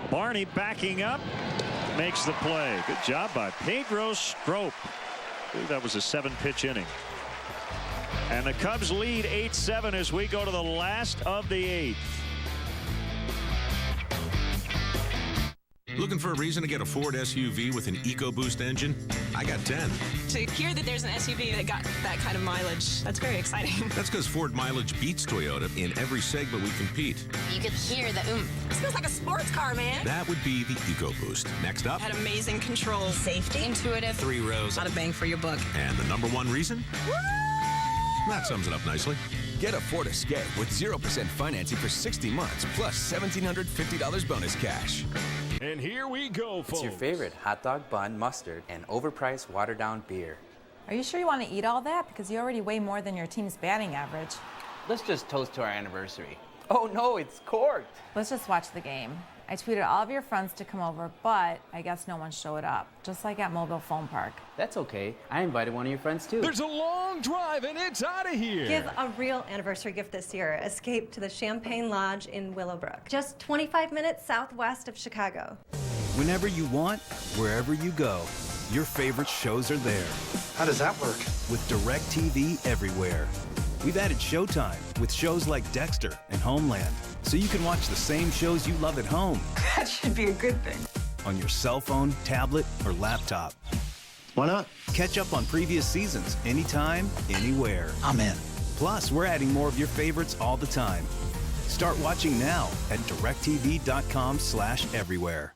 Barney backing up, makes the play. Good job by Pedro Strop. I believe that was a 7-pitch inning. And the Cubs lead 8-7 as we go to the last of the 8th. Looking for a reason to get a Ford SUV with an EcoBoost engine? I got 10. To hear that there's an SUV that got that kind of mileage, that's very exciting. That's because Ford mileage beats Toyota in every segment we compete. You could hear the oomph. This feels like a sports car, man. That would be the EcoBoost. Next up, Had amazing control, safety, intuitive, 3 rows, a lot of bang for your buck. And the number 1 reason? Woo! That sums it up nicely. Get a Ford Escape with 0% financing for 60 months plus $1,750 bonus cash. And here we go, folks. It's your favorite hot dog bun, mustard, and overpriced watered-down beer. Are you sure you want to eat all that? Because you already weigh more than your team's batting average. Let's just toast to our anniversary. Oh no, it's corked. Let's just watch the game. I tweeted all of your friends to come over, but I guess no one showed up, just like at Mobile Phone Park. That's okay. I invited one of your friends too. There's a long drive and it's out of here. Give a real anniversary gift this year. Escape to the Champagne Lodge in Willowbrook, just 25 minutes southwest of Chicago. Whenever you want, wherever you go, your favorite shows are there. How does that work? With DirecTV Everywhere. We've added Showtime with shows like Dexter and Homeland, so you can watch the same shows you love at home. That should be a good thing. On your cell phone, tablet, or laptop. Why not? Catch up on previous seasons anytime, anywhere. I'm in. Plus, we're adding more of your favorites all the time. Start watching now at directv.com/everywhere.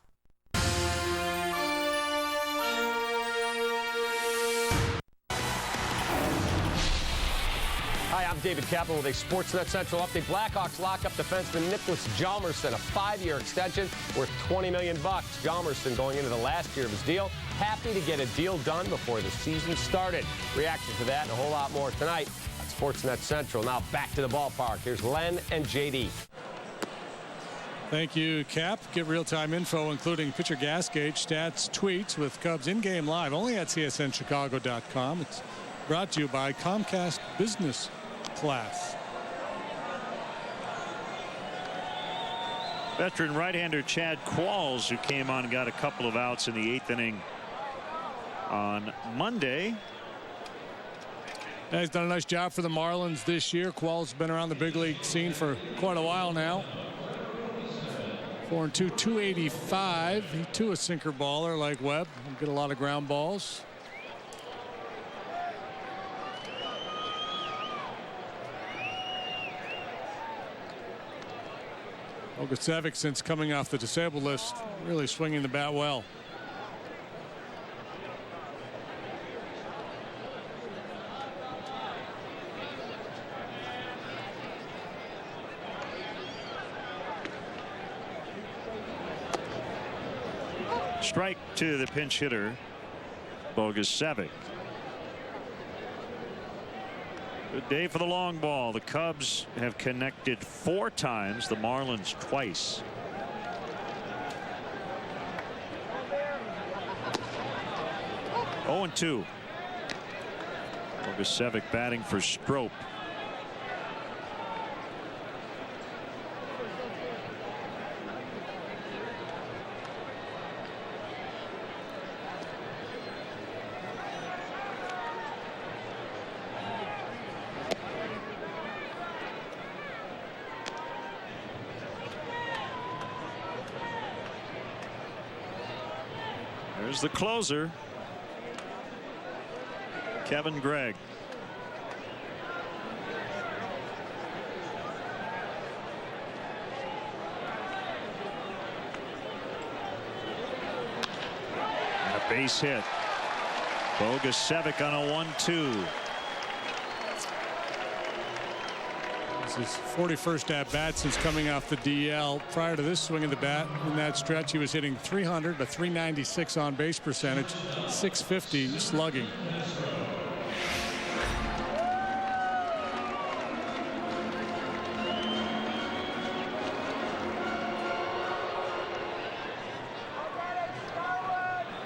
Hi, I'm David Kaplan with a Sportsnet Central update. Blackhawks lock up defenseman Nicholas Hjalmarsson, a 5-year extension worth $20 million. Hjalmarsson going into the last year of his deal. Happy to get a deal done before the season started. Reaction to that and a whole lot more tonight on Sportsnet Central. Now back to the ballpark. Here's Len and JD. Thank you, Cap. Get real-time info, including pitcher gas gauge, stats, tweets with Cubs in-game live only at CSNChicago.com. It's brought to you by Comcast Business Class. Veteran right-hander Chad Qualls, who came on and got a couple of outs in the 8th inning on Monday. Yeah, he's done a nice job for the Marlins this year. Qualls has been around the big league scene for quite a while now. 4-2, 285. He too a sinker baller like Webb. He'll get a lot of ground balls. Bogusevic, since coming off the disabled list, really swinging the bat well. Strike to the pinch hitter, Bogusevic. Good day for the long ball. The Cubs have connected 4 times, the Marlins twice. Oh, 0-2. Bogusevic batting for Strop. There's the closer, Kevin Gregg. And a base hit. Bogusevic on a 1-2. His 41st at bat since coming off the DL. Prior to this swing of the bat in that stretch, he was hitting 300, a 396 on base percentage, 650 slugging.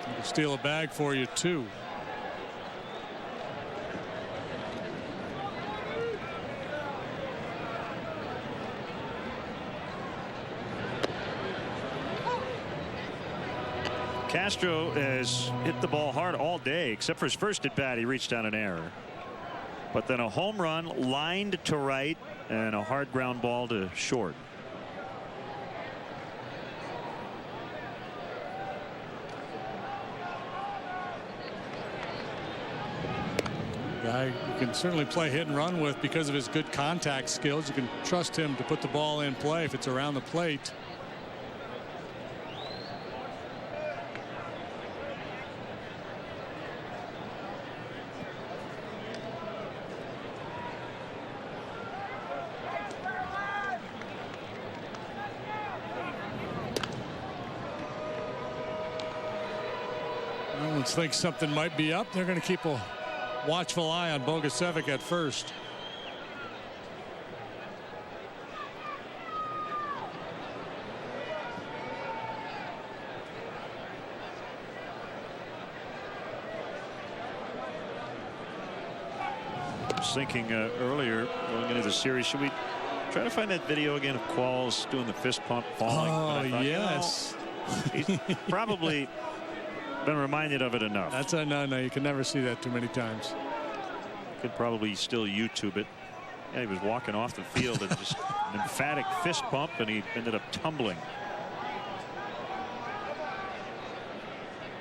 He can steal a bag for you too. Castro has hit the ball hard all day, except for his first at bat. He reached on an error, but then a home run lined to right and a hard ground ball to short. Guy you can certainly play hit and run with because of his good contact skills. You can trust him to put the ball in play if it's around the plate. Marlins think something might be up. They're going to keep a watchful eye on Bogusevic at first. I was thinking earlier going into the series, should we try to find that video again of Qualls doing the fist pump falling? Oh, yes. You know, he's probably been reminded of it enough. That's a no. You can never see that too many times. Could probably still YouTube it. Yeah, he was walking off the field and just an emphatic fist pump, and he ended up tumbling.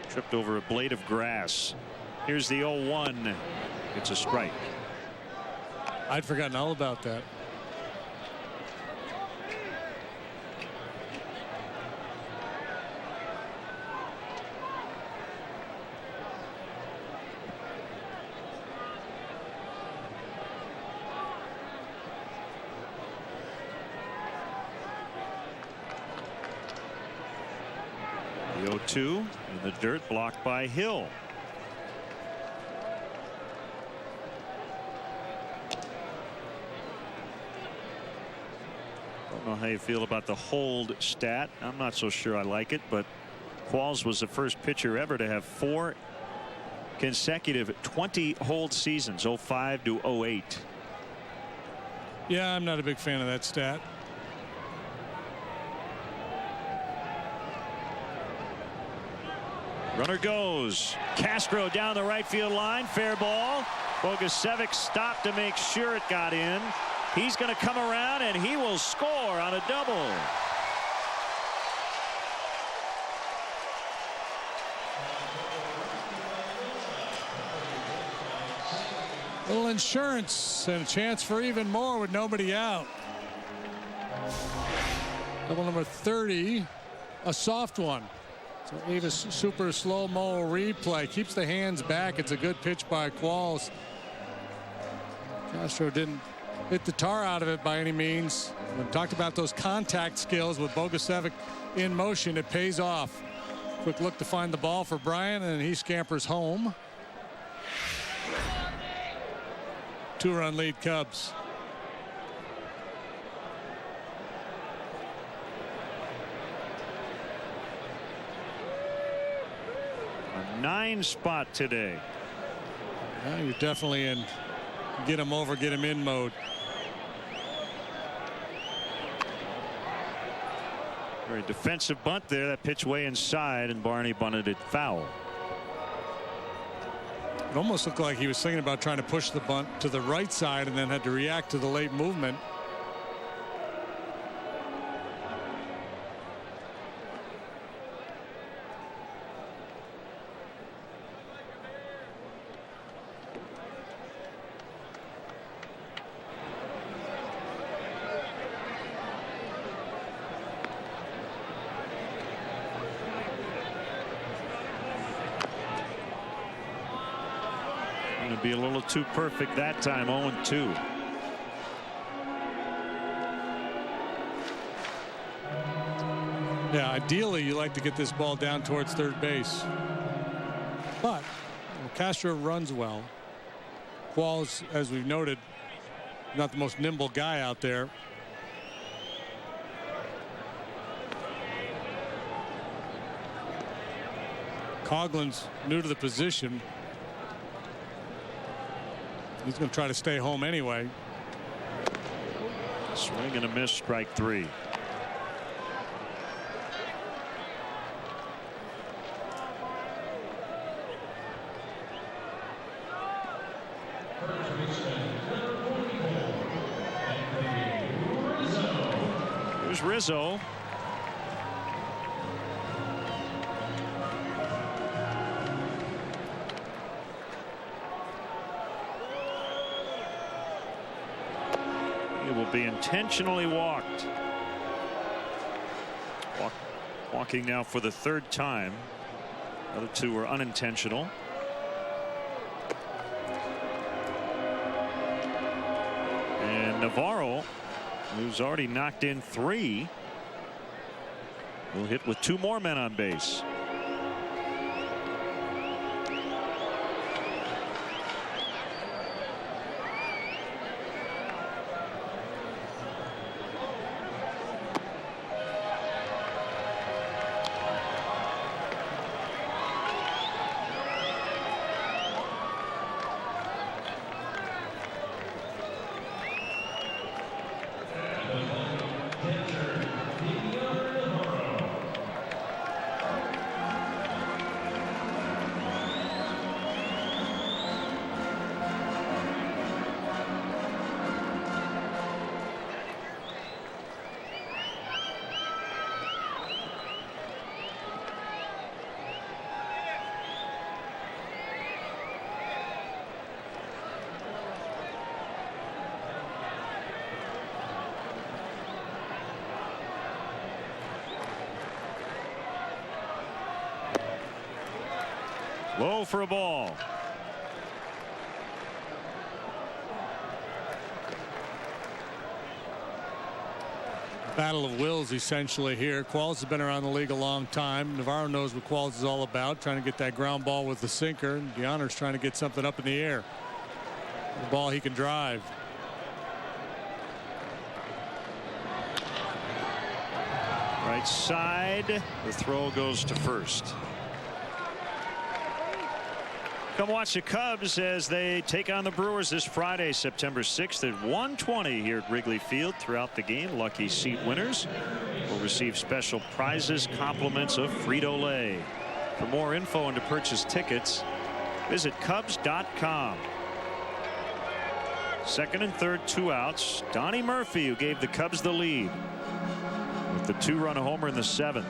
Tripped over a blade of grass. Here's the 0-1. It's a strike. I'd forgotten all about that. 0-2 in the dirt, blocked by Hill. Don't know how you feel about the hold stat. I'm not so sure I like it, but Qualls was the first pitcher ever to have 4 consecutive 20 hold seasons, 05 to 08. Yeah, I'm not a big fan of that stat. Runner goes. Castro down the right field line. Fair ball. Bogusevic stopped to make sure it got in. He's going to come around and he will score on a double. Little insurance and a chance for even more with nobody out. Double number 30, a soft one. So Avis super slow-mo replay. Keeps the hands back. It's a good pitch by Qualls. Castro didn't hit the tar out of it by any means. We talked about those contact skills with Bogusevic in motion. It pays off. Quick look to find the ball for Bryant, and he scampers home. 2-run lead Cubs. A 9 spot today. Well, you're definitely in get him over, get him in mode. Very defensive bunt there. That pitch way inside, and Barney bunted it foul. It almost looked like he was thinking about trying to push the bunt to the right side and then had to react to the late movement. Be a little too perfect that time. 0-2. Yeah, ideally you like to get this ball down towards third base, but Castro runs well. Qualls, as we've noted, not the most nimble guy out there. Coughlin's new to the position. He's going to try to stay home anyway. Swing and a miss, strike 3. Here's Rizzo. Be intentionally walked. Walking now for the 3rd time. The other 2 were unintentional. And Navarro, who's already knocked in 3, will hit with 2 more men on base. Low for a ball. Battle of wills essentially here. Qualls has been around the league a long time. Navarro knows what Qualls is all about, trying to get that ground ball with the sinker. And Deonner's trying to get something up in the air. The ball he can drive. Right side. The throw goes to first. Come watch the Cubs as they take on the Brewers this Friday, September 6th at 1:20 here at Wrigley Field. Throughout the game, lucky seat winners will receive special prizes, compliments of Frito-Lay. For more info and to purchase tickets, visit Cubs.com. Second and third, 2 outs. Donnie Murphy, who gave the Cubs the lead with the 2-run homer in the 7th.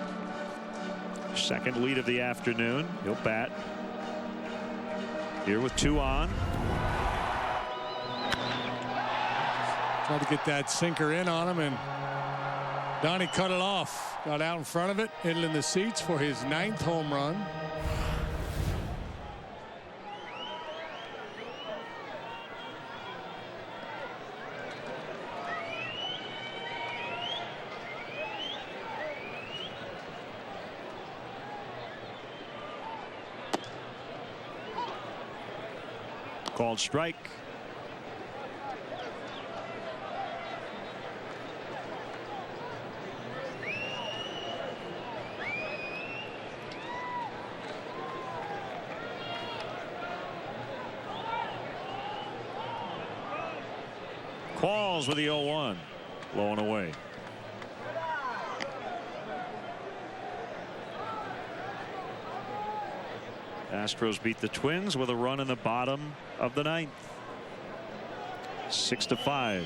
Second lead of the afternoon. He'll bat here with 2 on. Tried to get that sinker in on him, and Donnie cut it off. Got out in front of it, hit it in the seats for his 9th home run. Called strike. Qualls with the 0-1. Low and away. Astros beat the Twins with a run in the bottom of the 9th. 6-5.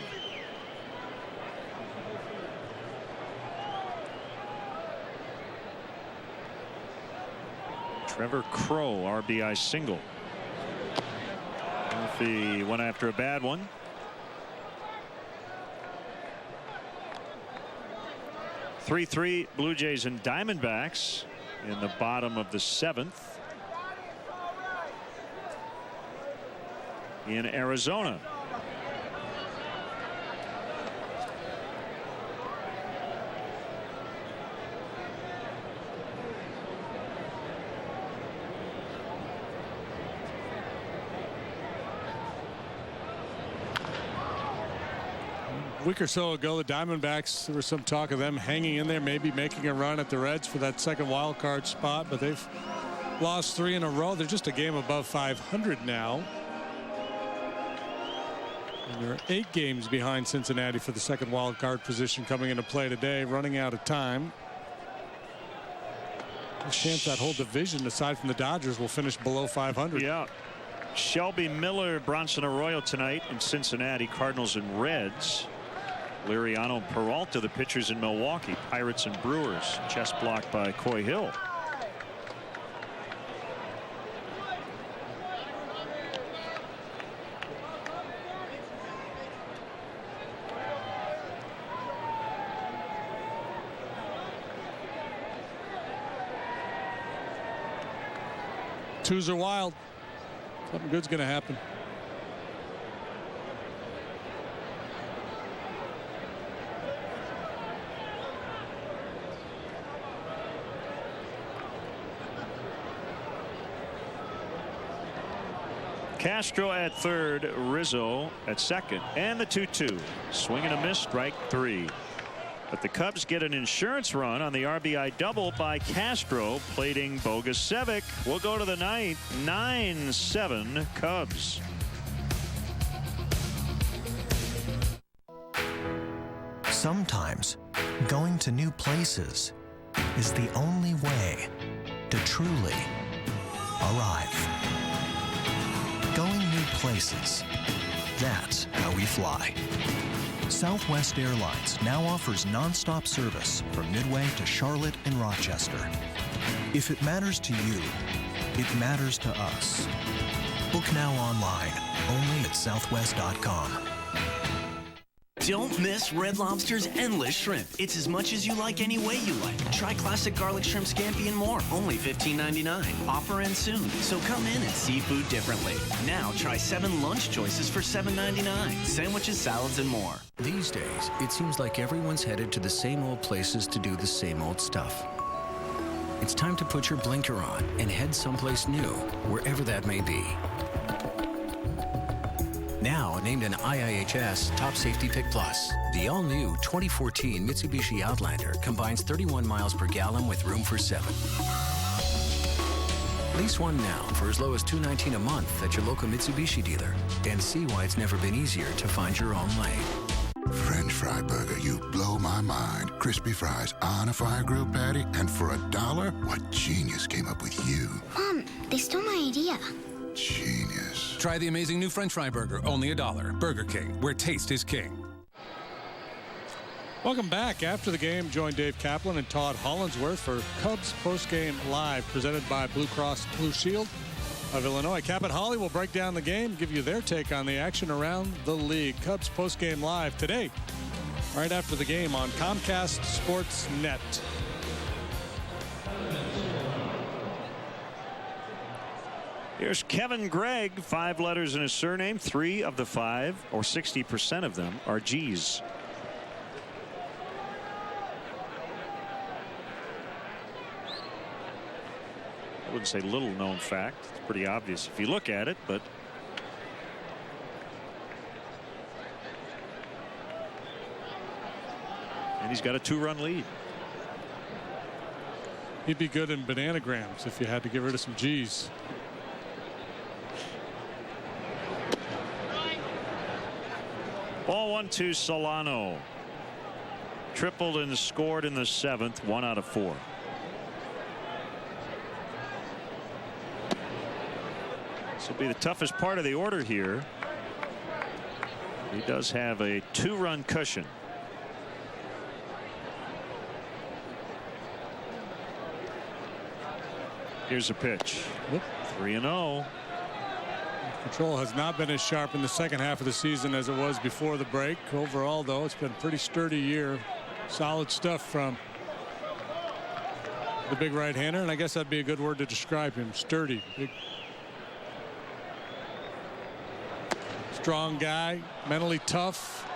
Trevor Crow RBI single. Murphy went after a bad one. (3-3) Blue Jays and Diamondbacks in the bottom of the 7th. In Arizona. A week or so ago, the Diamondbacks, there was some talk of them hanging in there, maybe making a run at the Reds for that second wild card spot, but they've lost 3 in a row. They're just a game above 500 now. And they're 8 games behind Cincinnati for the second wild card position coming into play today, running out of time. A chance that whole division, aside from the Dodgers, will finish below 500. Yeah. Shelby Miller, Bronson Arroyo tonight in Cincinnati. Cardinals and Reds. Liriano Peralta, the pitchers in Milwaukee. Pirates and Brewers. Chest blocked by Coy Hill. Twos are wild. Something good's going to happen. Castro at third, Rizzo at second, and the 2-2. Swing and a miss, strike 3. But the Cubs get an insurance run on the RBI double by Castro, plating Bogusevic. We'll go to the 9th. 9-7 Cubs. Sometimes going to new places is the only way to truly arrive. Going new places, that's how we fly. Southwest Airlines now offers nonstop service from Midway to Charlotte and Rochester. If it matters to you, it matters to us. Book now online, only at southwest.com. Don't miss Red Lobster's endless shrimp. It's as much as you like any way you like. Try classic garlic shrimp scampi and more. Only $15.99. Offer ends soon. So come in and see food differently. Now try 7 lunch choices for $7.99. Sandwiches, salads, and more. These days, it seems like everyone's headed to the same old places to do the same old stuff. It's time to put your blinker on and head someplace new, wherever that may be. Now named an IIHS Top Safety Pick Plus, the all-new 2014 Mitsubishi Outlander combines 31 miles per gallon with room for 7. Lease one now for as low as $219 a month at your local Mitsubishi dealer, and see why it's never been easier to find your own lane. French fry burger, you blow my mind. Crispy fries on a fire grill patty, and for $1, what genius came up with you? Mom, they stole my idea. Genius. Try the amazing new French fry burger, only $1. Burger King, where taste is king. Welcome back. After the game, join Dave Kaplan and Todd Hollinsworth for Cubs Postgame Live, presented by Blue Cross Blue Shield of Illinois. Cap and Holly will break down the game, give you their take on the action around the league. Cubs Postgame Live today, right after the game on Comcast Sports Net. Here's Kevin Gregg, 5 letters in his surname. 3 of the 5, or 60% of them, are G's. I wouldn't say little known fact. It's pretty obvious if you look at it, but and he's got a 2-run lead. He'd be good in bananagrams if you had to get rid of some G's. Ball 1-2 Solano. Tripled and scored in the 7th, 1 out of 4. This will be the toughest part of the order here. He does have a 2-run cushion. Here's a pitch. 3-0. Control has not been as sharp in the second half of the season as it was before the break. Overall, though, it's been a pretty sturdy year. Solid stuff from the big right-hander, and I guess that'd be a good word to describe him. Sturdy. Big, strong guy, mentally tough,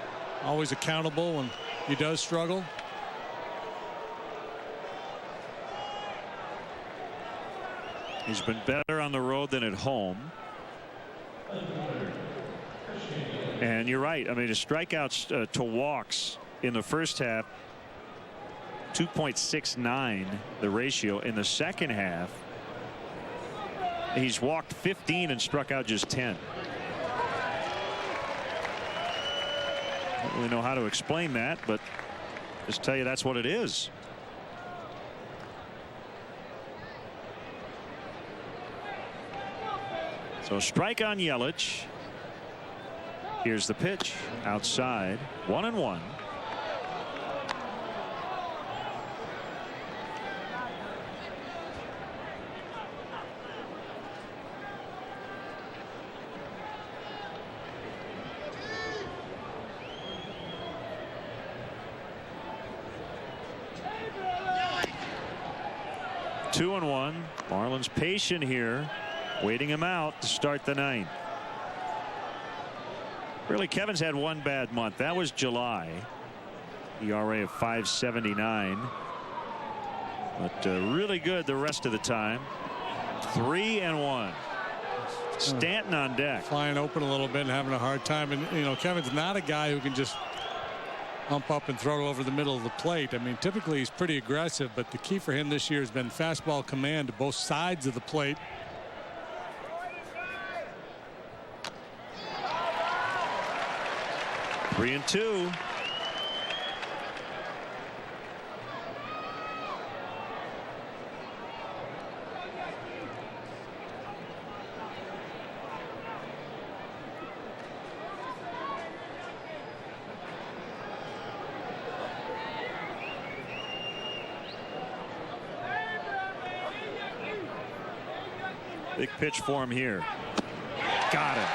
always accountable when he does struggle. He's been better on the road than at home. And you're right. I mean, his strikeouts to walks in the first half, 2.69 the ratio. In the second half, he's walked 15 and struck out just 10. Don't really know how to explain that, but just tell you that's what it is. So strike on Yelich. Here's the pitch outside, 1-1. Two and 1. Marlins patient here, waiting him out to start the 9th. Really, Kevin's had one bad month. That was July. ERA of 5.79. But really good the rest of the time. 3-1. Stanton on deck. Flying open a little bit and having a hard time. And, you know, Kevin's not a guy who can just hump up and throw it over the middle of the plate. I mean, typically he's pretty aggressive, but the key for him this year has been fastball command to both sides of the plate. Three and 2. Big pitch for him here. Got it.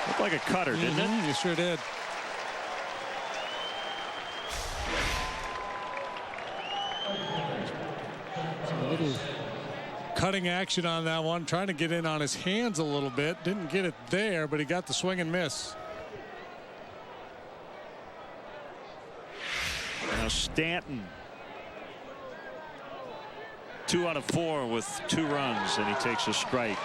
Looked like a cutter, didn't it? You sure did. Little cutting action on that one, trying to get in on his hands a little bit. Didn't get it there, but he got the swing and miss. Now Stanton. 2 out of 4 with 2 runs, and he takes a strike.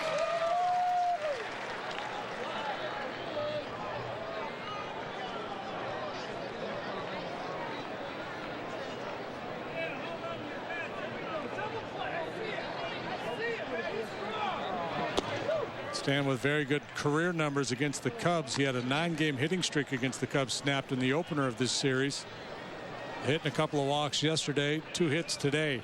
Stan with very good career numbers against the Cubs. He had a 9-game hitting streak against the Cubs snapped in the opener of this series. Hitting a couple of walks yesterday, 2 hits today.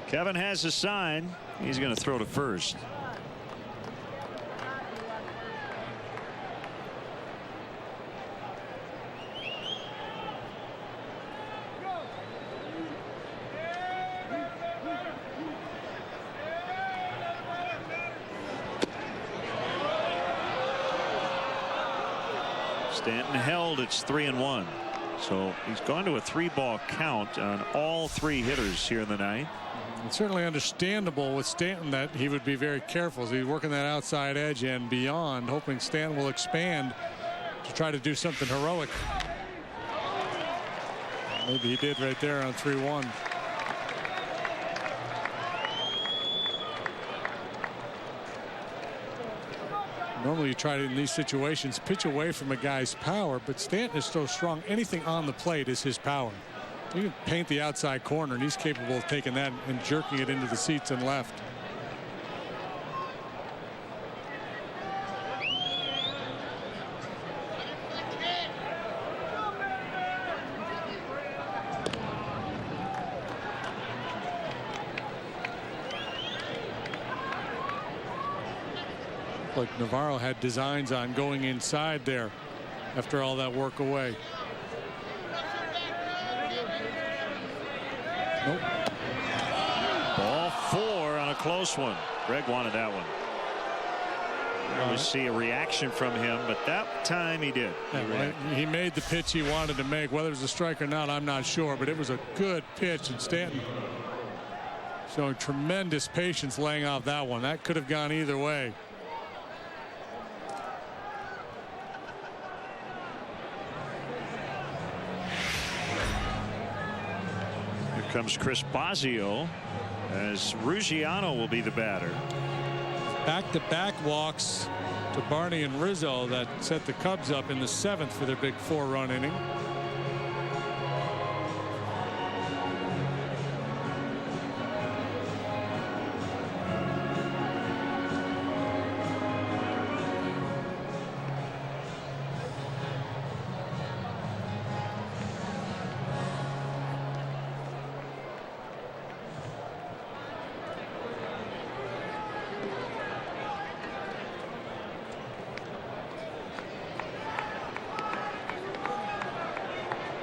Kevin has a sign. He's going to throw to first. Stanton held. It's 3-1. So he's gone to a 3-ball count on all 3 hitters here in the ninth. It's certainly understandable with Stanton that he would be very careful as he's working that outside edge and beyond, hoping Stanton will expand to try to do something heroic. Maybe he did right there on 3-1. Normally you try to, in these situations, pitch away from a guy's power, but Stanton is so strong. Anything on the plate is his power. You can paint the outside corner, and he's capable of taking that and jerking it into the seats and left. Like Navarro had designs on going inside there after all that work away. Nope. Ball 4 on a close one. Greg wanted that one. We see a reaction from him, but that time he did. He made the pitch he wanted to make. Whether it was a strike or not, I'm not sure, but it was a good pitch, and Stanton showing tremendous patience laying off that one. That could have gone either way. Comes Chris Bosio as Ruggiano will be the batter. Back-to-back walks to Barney and Rizzo that set the Cubs up in the 7th for their big 4-run inning.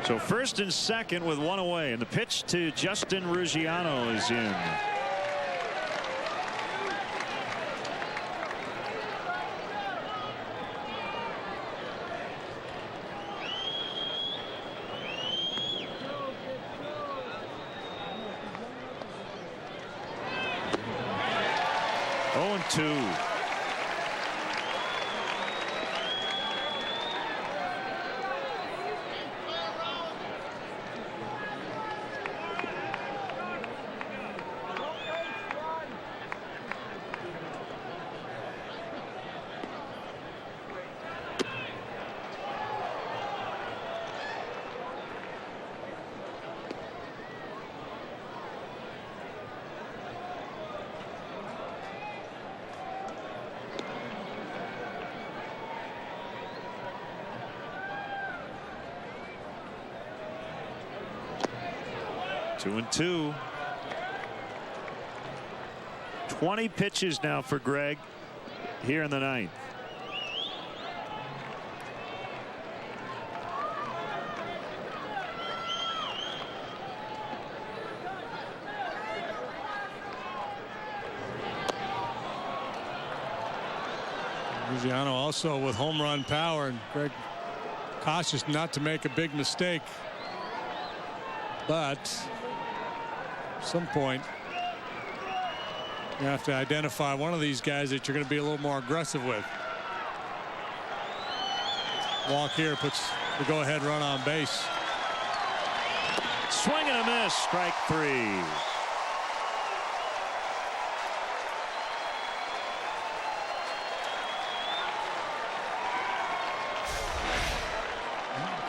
So first and second with 1 away, and the pitch to Justin Ruggiano is in. Oh, 2. Two and 2. 20 pitches now for Greg. here in the ninth. Luciano also with home run power, and Greg cautious not to make a big mistake. But at some point you have to identify one of these guys that you're going to be a little more aggressive with. Walk here puts the go-ahead run on base. Swing and a miss. Strike 3.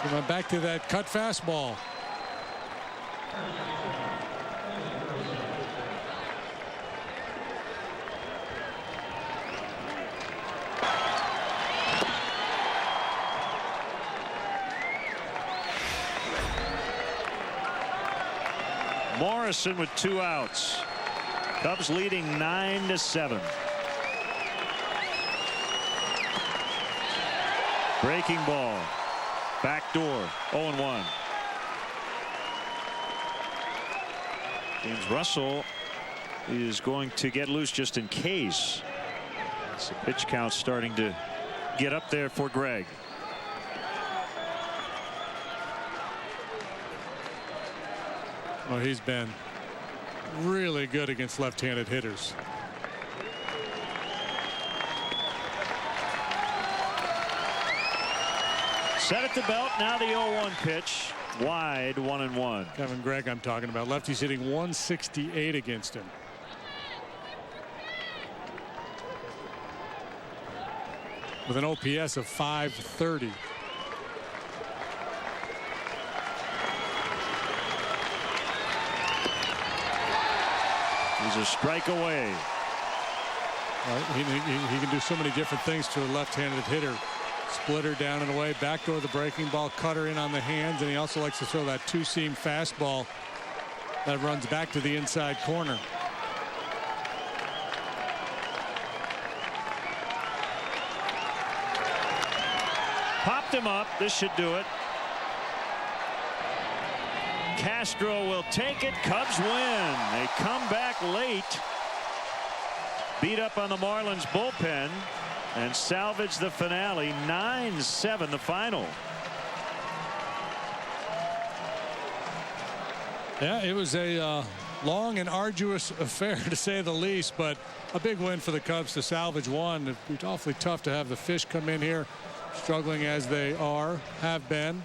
We went back to that cut fastball. Morrison with 2 outs. Cubs leading 9-7. Breaking ball. Back door. 0-1. James Russell is going to get loose just in case. The pitch count starting to get up there for Greg. Well, he's been really good against left-handed hitters. Set at the belt. Now the 0-1 pitch. Wide. 1-1. Kevin Gregg I'm talking about. Lefty's hitting 168 against him. With an OPS of 530. He's a strike away. He can do so many different things to a left-handed hitter. Splitter down and away, backdoor the breaking ball, cutter in on the hands, and he also likes to throw that two-seam fastball that runs back to the inside corner. Popped him up. This should do it. Castro will take it. Cubs win. They come back late. Beat up on the Marlins bullpen and salvage the finale. 9-7 the final. Yeah, it was a long and arduous affair to say the least, but a big win for the Cubs to salvage one. It'd be awfully tough to have the Fish come in here struggling as they have been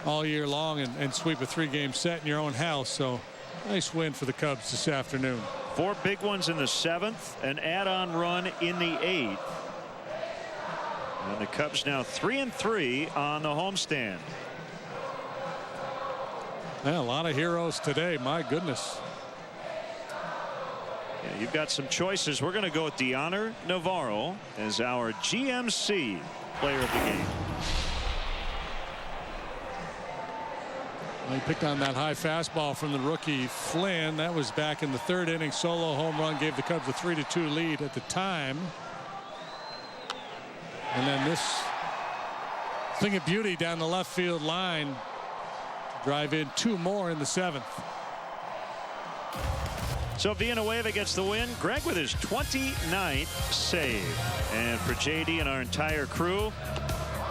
all year long and sweep a 3-game set in your own house. So nice win for the Cubs this afternoon. 4 big ones in the 7th, an add-on run in the 8th. And the Cubs now 3-3 on the homestand. Yeah, a lot of heroes today. My goodness. Yeah, you've got some choices. We're going to go with Deoner Navarro as our GMC player of the game. Well, he picked on that high fastball from the rookie Flynn. That was back in the 3rd inning. Solo home run gave the Cubs a 3-2 lead at the time. And then this thing of beauty down the left field line. Drive in 2 more in the 7th. So Villanueva gets the win. Greg with his 29th save. And for JD and our entire crew,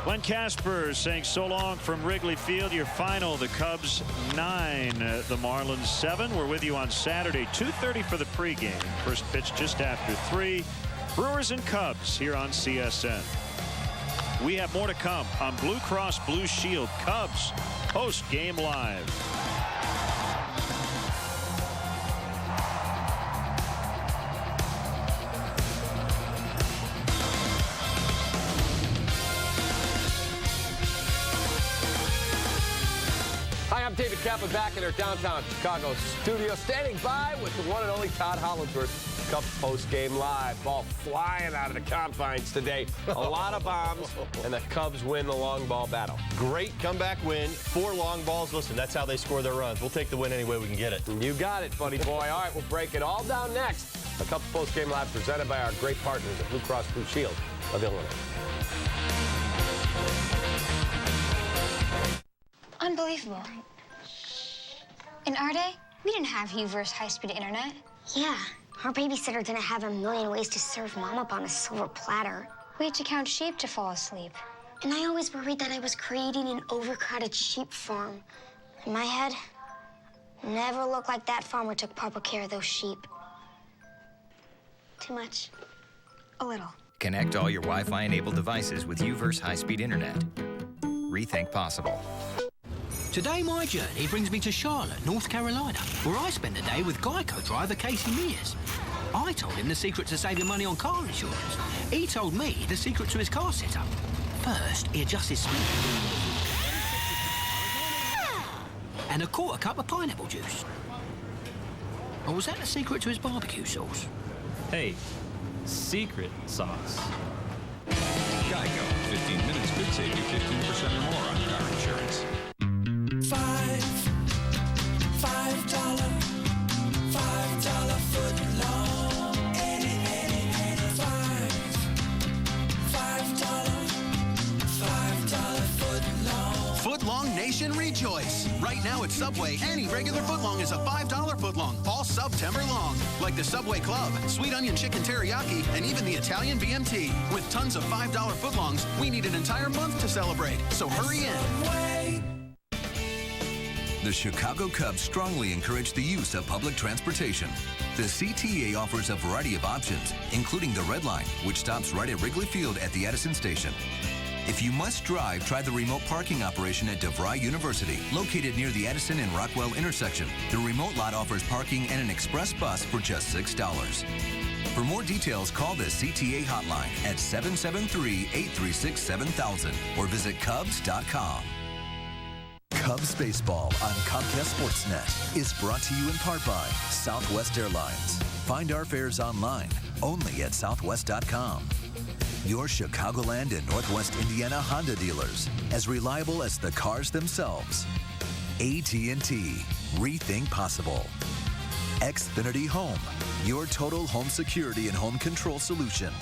Glenn Casper saying so long from Wrigley Field. Your final, the Cubs 9, the Marlins 7. We're with you on Saturday, 2:30 for the pregame. First pitch just after 3. Brewers and Cubs here on CSN. We have more to come on Blue Cross Blue Shield Cubs post-game live. Hi, I'm David Kaplan back in our downtown Chicago studio, standing by with the one and only Todd Hollandsworth. Cubs post-game live. Ball flying out of the confines today. A lot of bombs, and the Cubs win the long ball battle. Great comeback win. 4 long balls. Listen, that's how they score their runs. We'll take the win any way we can get it. You got it, buddy boy. All right, we'll break it all down next A Cubs Postgame Live presented by our great partners at Blue Cross Blue Shield of Illinois. Unbelievable. In our day, we didn't have Uverse high-speed internet. Yeah, our babysitter didn't have a million ways to serve Mom up on a silver platter. We had to count sheep to fall asleep. And I always worried that I was creating an overcrowded sheep farm. In my head, never looked like that farmer took proper care of those sheep. Too much. A little. Connect all your Wi-Fi enabled devices with Uverse high-speed internet. Rethink possible. Today, my journey brings me to Charlotte, North Carolina, where I spend the day with Geico driver Casey Mears. I told him the secret to saving money on car insurance. He told me the secret to his car setup. First, he adjusts his speed. And a quarter cup of pineapple juice. Or was that the secret to his barbecue sauce? Hey, secret sauce. Geico. 15 minutes could save you 15% or more on car insurance. $5 foot long. $5 foot long. Foot long nation rejoice. Right now at Subway, any regular foot long is a $5 foot long, all September long. Like the Subway Club, sweet onion chicken teriyaki, and even the Italian BMT. With tons of $5 footlongs, we need an entire month to celebrate. So hurry in. The Chicago Cubs strongly encourage the use of public transportation. The CTA offers a variety of options, including the Red Line, which stops right at Wrigley Field at the Edison Station. If you must drive, try the remote parking operation at DeVry University, located near the Edison and Rockwell intersection. The remote lot offers parking and an express bus for just $6. For more details, call the CTA hotline at 773-836-7000 or visit Cubs.com. Cubs Baseball on Comcast Sportsnet is brought to you in part by Southwest Airlines. Find our fares online, only at Southwest.com. Your Chicagoland and Northwest Indiana Honda dealers, as reliable as the cars themselves. AT&T, rethink possible. Xfinity Home, your total home security and home control solution.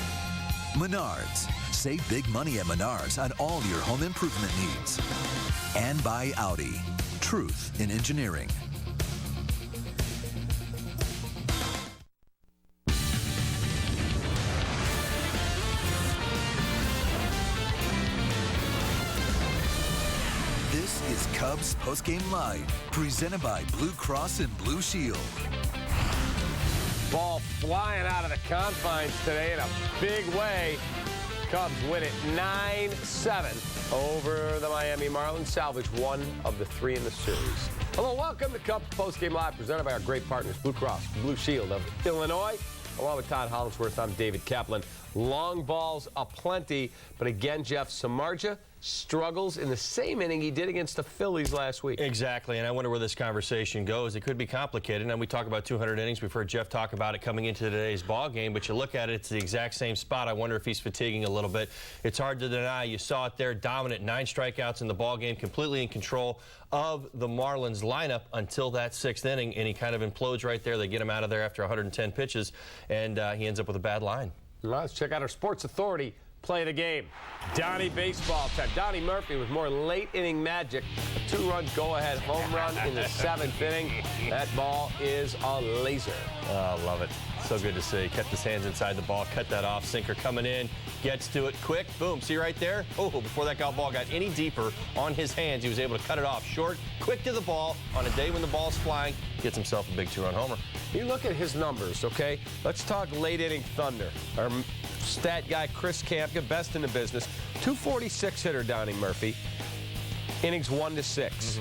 Menards, save big money at Menards on all your home improvement needs. And by Audi, truth in engineering. This is Cubs Postgame Live, presented by Blue Cross and Blue Shield. Ball flying out of the confines today in a big way. Cubs win it 9-7 over the Miami Marlins. Salvage one of the three in the series. Hello, welcome to Cubs Postgame Live, presented by our great partners, Blue Cross Blue Shield of Illinois. Along with Todd Hollingsworth, I'm David Kaplan. Long balls aplenty, but again, Jeff Samardzija struggles in the same inning he did against the Phillies last week. Exactly, and I wonder where this conversation goes. It could be complicated, and we talk about 200 innings. We've heard Jeff talk about it coming into today's ball game, but you look at it, it's the exact same spot. I wonder if he's fatiguing a little bit. It's hard to deny. You saw it there, dominant, 9 strikeouts in the ball game, completely in control of the Marlins lineup until that 6th inning, and he kind of implodes right there. They get him out of there after 110 pitches, and he ends up with a bad line. Let's check out our Sports Authority play of the game. Donnie baseball time. Donnie Murphy with more late inning magic. A 2-run go-ahead home run in the 7th inning. That ball is a laser. Oh, love it. So good to see. Kept his hands inside the ball, cut that off. Sinker coming in, gets to it quick. Boom. See right there? Oh, before that ball got any deeper on his hands, he was able to cut it off short, quick to the ball on a day when the ball's flying. Gets himself a big 2-run homer. You look at his numbers, okay? Let's talk late inning thunder. Our stat guy, Chris Kampka, best in the business. 246 hitter, Donnie Murphy. Innings 1-6.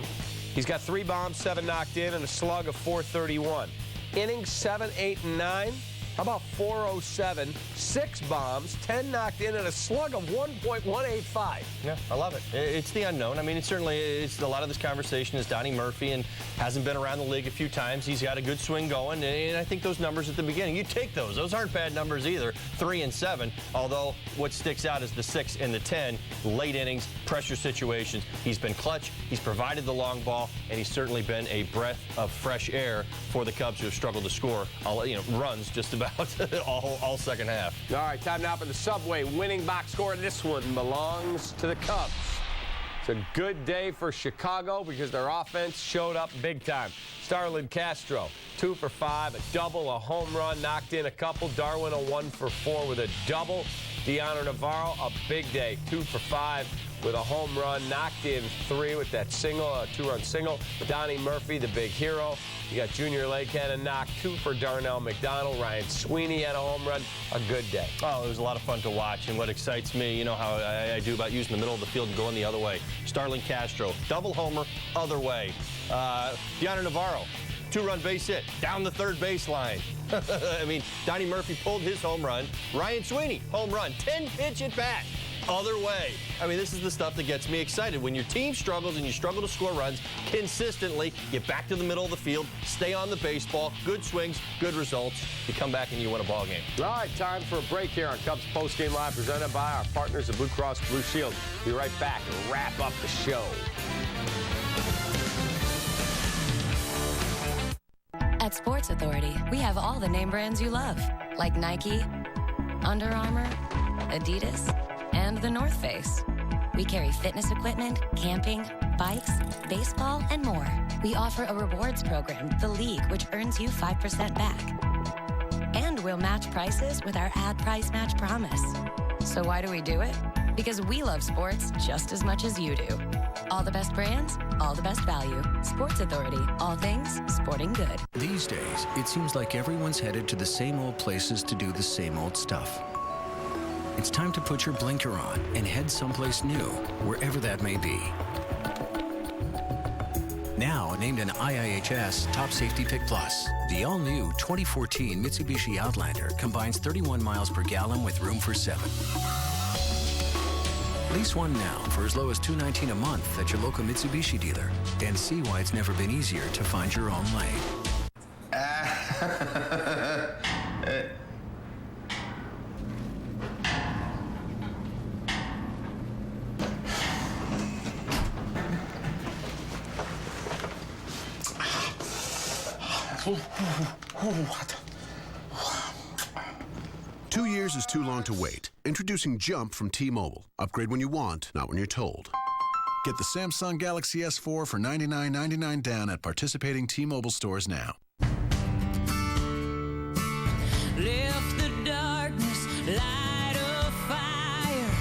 He's got 3 bombs, 7 knocked in, and a slug of 431. Innings 7, 8, and 9. How about 407, 6 bombs, 10 knocked in, and a slug of 1.185. Yeah, I love it. It's the unknown. I mean, it's a lot of this conversation is Donnie Murphy, and hasn't been around the league a few times. He's got a good swing going, and I think those numbers at the beginning, you take those. Those aren't bad numbers either, 3 and 7. Although what sticks out is the 6 and the 10, late innings, pressure situations. He's been clutch. He's provided the long ball, and he's certainly been a breath of fresh air for the Cubs, who have struggled to score runs just about about all second half. All right, time now for the Subway winning box score. This one belongs to the Cubs. It's a good day for Chicago because their offense showed up big time. Starlin Castro, 2 for 5, a double, a home run, knocked in a couple. Darwin, a 1 for 4 with a double. Deanna Navarro, a big day, 2 for 5 with a home run, knocked in 3 with that single, a 2-run single. Donnie Murphy, the big hero. You got Junior Lake had a knock, 2 for Darnell McDonald. Ryan Sweeney had a home run. A good day. Oh, it was a lot of fun to watch, and what excites me, you know how I do about using the middle of the field and going the other way. Starlin Castro, double homer, other way. Deanna Navarro, 2-run base hit, down the third baseline. I mean, Donnie Murphy pulled his home run. Ryan Sweeney, home run, 10-pitch at bat. Other way. I mean, this is the stuff that gets me excited. When your team struggles and you struggle to score runs consistently, get back to the middle of the field, stay on the baseball, good swings, good results. You come back and you win a ball game. All right, time for a break here on Cubs Postgame Live, presented by our partners at Blue Cross Blue Shield. Be right back and wrap up the show. At Sports Authority, we have all the name brands you love, like Nike, Under Armour, Adidas, and the North Face. We carry fitness equipment, camping, bikes, baseball, and more. We offer a rewards program, The League, which earns you 5% back. And we'll match prices with our ad price match promise. So why do we do it? Because we love sports just as much as you do. All the best brands, all the best value. Sports Authority, all things sporting good. These days, it seems like everyone's headed to the same old places to do the same old stuff. It's time to put your blinker on and head someplace new, wherever that may be. Now named an IIHS Top Safety Pick Plus, the all-new 2014 Mitsubishi Outlander combines 31 miles per gallon with room for 7. Lease one now for as low as $219 a month at your local Mitsubishi dealer, and see why it's never been easier to find your own lane. What? 2 years is too long to wait. Introducing Jump from T-Mobile. Upgrade when you want, not when you're told. Get the Samsung Galaxy S4 for $99.99 down at participating T-Mobile stores now. Left the darkness, light a fire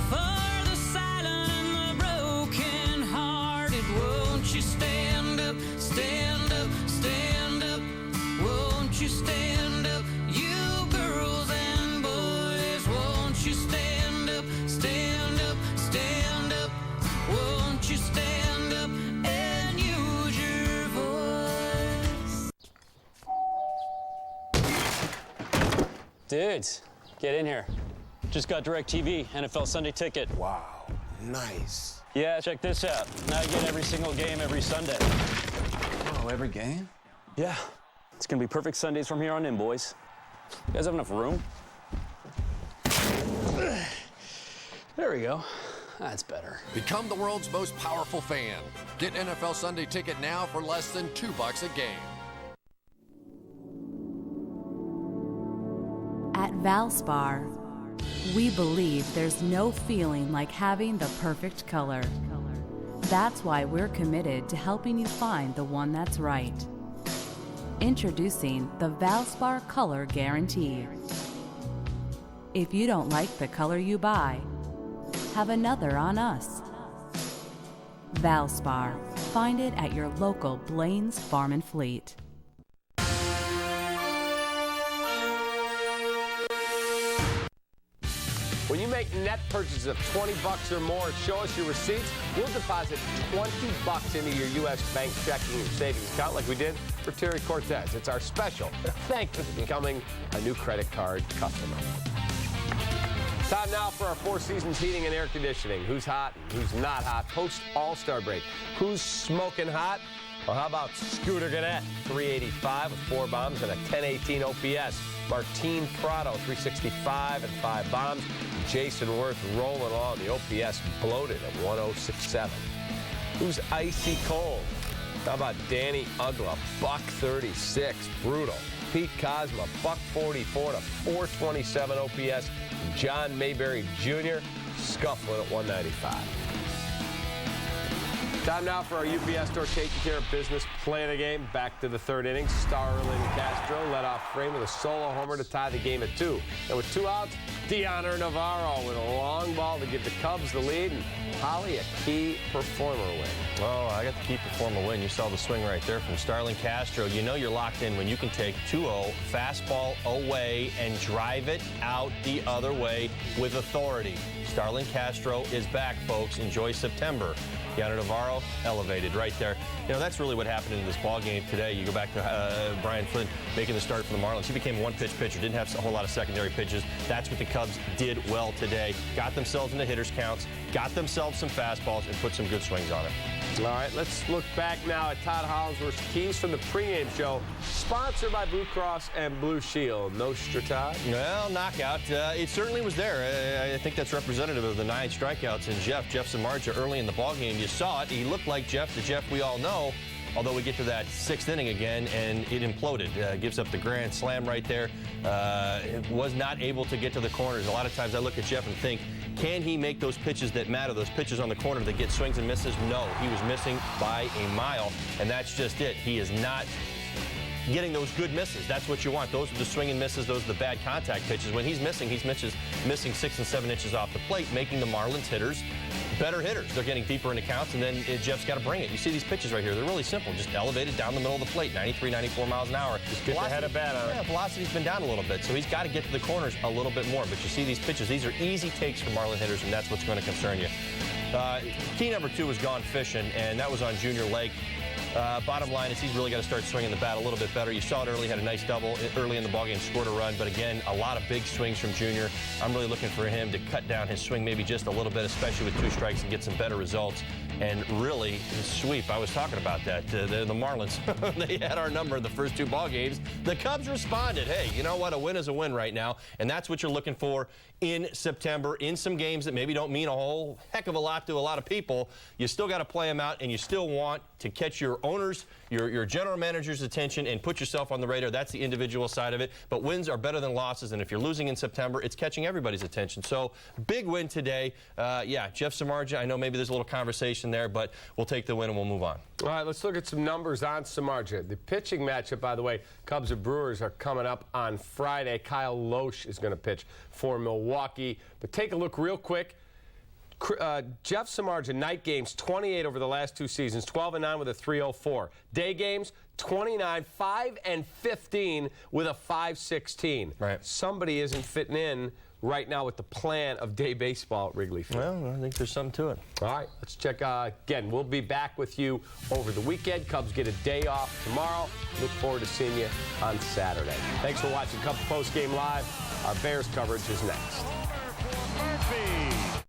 for the silent and the broken hearted. Won't you stand up, stand up, stand up? Won't you stand up, you girls and boys? Won't you stand up, stand up, stand up? Won't you stand up and use your voice? Dudes, get in here. Just got DirecTV, NFL Sunday Ticket. Wow, nice. Yeah, check this out. Now you get every single game every Sunday. Oh, every game? Yeah. It's gonna be perfect Sundays from here on in, boys. You guys have enough room? There we go. That's better. Become the world's most powerful fan. Get NFL Sunday Ticket now for less than $2 a game. At Valspar, we believe there's no feeling like having the perfect color. That's why we're committed to helping you find the one that's right. Introducing the Valspar Color Guarantee. If you don't like the color you buy, have another on us. Valspar. Find it at your local Blaine's Farm and Fleet. When you make net purchases of $20 or more, show us your receipts. We'll deposit $20 into your U.S. bank checking or savings account like we did for Terry Cortez. It's our special thank you for becoming a new credit card customer. Time now for our Four Seasons Heating and Air Conditioning. Who's hot and who's not hot? Post All-Star break. Who's smoking hot? Well, how about Scooter Gannett, 385 with 4 bombs and a 1018 OPS. Martin Prado, 365 and 5 bombs. Jason Worth rolling along. The OPS bloated at 1067. Who's icy cold? How about Danny Ugla, $136, brutal. Pete Cosma, $144 to 427 OPS. John Mayberry Jr. scuffling at 195. Time now for our UPS store taking care of business play of the game. Back to the third inning. Starlin Castro led off frame with a solo homer to tie the game at 2. And with 2 outs, Deoner Navarro with a long ball to give the Cubs the lead. And Holly, a key performer win. Oh, I got the key performer win. You saw the swing right there from Starlin Castro. You know you're locked in when you can take 2-0, fastball away, and drive it out the other way with authority. Starlin Castro is back, folks. Enjoy September. Deoner Navarro elevated right there. You know, that's really what happened in this ball game today. You go back to Brian Flynn making the start for the Marlins. He became a one-pitch pitcher, didn't have a whole lot of secondary pitches. That's what the Cubs did well today. Got themselves into hitters' counts, got themselves some fastballs, and put some good swings on it. All right, let's look back now at Todd Hollingsworth's keys from the pregame show, sponsored by Blue Cross and Blue Shield. No Todd? Well, knockout. It certainly was there. I think that's representative of the 9 strikeouts in Jeff Samardzija early in the ballgame. You saw it. He looked like Jeff, the Jeff we all know. Although we get to that 6th inning again, and it imploded. Gives up the grand slam right there. Was not able to get to the corners. A lot of times I look at Jeff and think, can he make those pitches that matter, those pitches on the corner that get swings and misses? No, he was missing by a mile, and that's just it. He is not getting those good misses. That's what you want. Those are the swing and misses. Those are the bad contact pitches. When he's missing 6 and 7 inches off the plate, making the Marlins hitters better hitters. They're getting deeper into counts, and then Jeff's got to bring it. You see these pitches right here. They're really simple. Just elevated down the middle of the plate, 93, 94 miles an hour. Just get the head of bat on it. Yeah, velocity's been down a little bit, so he's got to get to the corners a little bit more. But you see these pitches. These are easy takes for Marlin hitters, and that's what's going to concern you. Key number 2 was gone fishing, and that was on Junior Lake. Bottom line is he's really got to start swinging the bat a little bit better. You saw it early, had a nice double early in the ballgame, scored a run. But again, a lot of big swings from Junior. I'm really looking for him to cut down his swing maybe just a little bit, especially with 2 strikes, and get some better results. And really, his sweep, I was talking about that. The Marlins, they had our number in the first 2 ball games. The Cubs responded. Hey, you know what? A win is a win right now. And that's what you're looking for in September, in some games that maybe don't mean a whole heck of a lot to a lot of people. You still got to play them out, and you still want to catch your owners, your general manager's attention, and put yourself on the radar. That's the individual side of it. But wins are better than losses, and if you're losing in September, it's catching everybody's attention. So big win today. Yeah, Jeff Samardzija, I know maybe there's a little conversation there, but we'll take the win and we'll move on. All right, let's look at some numbers on Samardzija. The pitching matchup, by the way, Cubs and Brewers are coming up on Friday. Kyle Loesch is going to pitch for Milwaukee. But take a look real quick. Jeff Samardzija, night games, 28 over the last 2 seasons, 12-9 with a 3.04. Day games, 29, 5-15 with a 5.16. Right. Somebody isn't fitting in right now with the plan of day baseball at Wrigley Field. Well, I think there's something to it. All right, let's check. Again, we'll be back with you over the weekend. Cubs get a day off tomorrow. Look forward to seeing you on Saturday. Thanks for watching Cubs Postgame Live. Our Bears coverage is next. Murphy.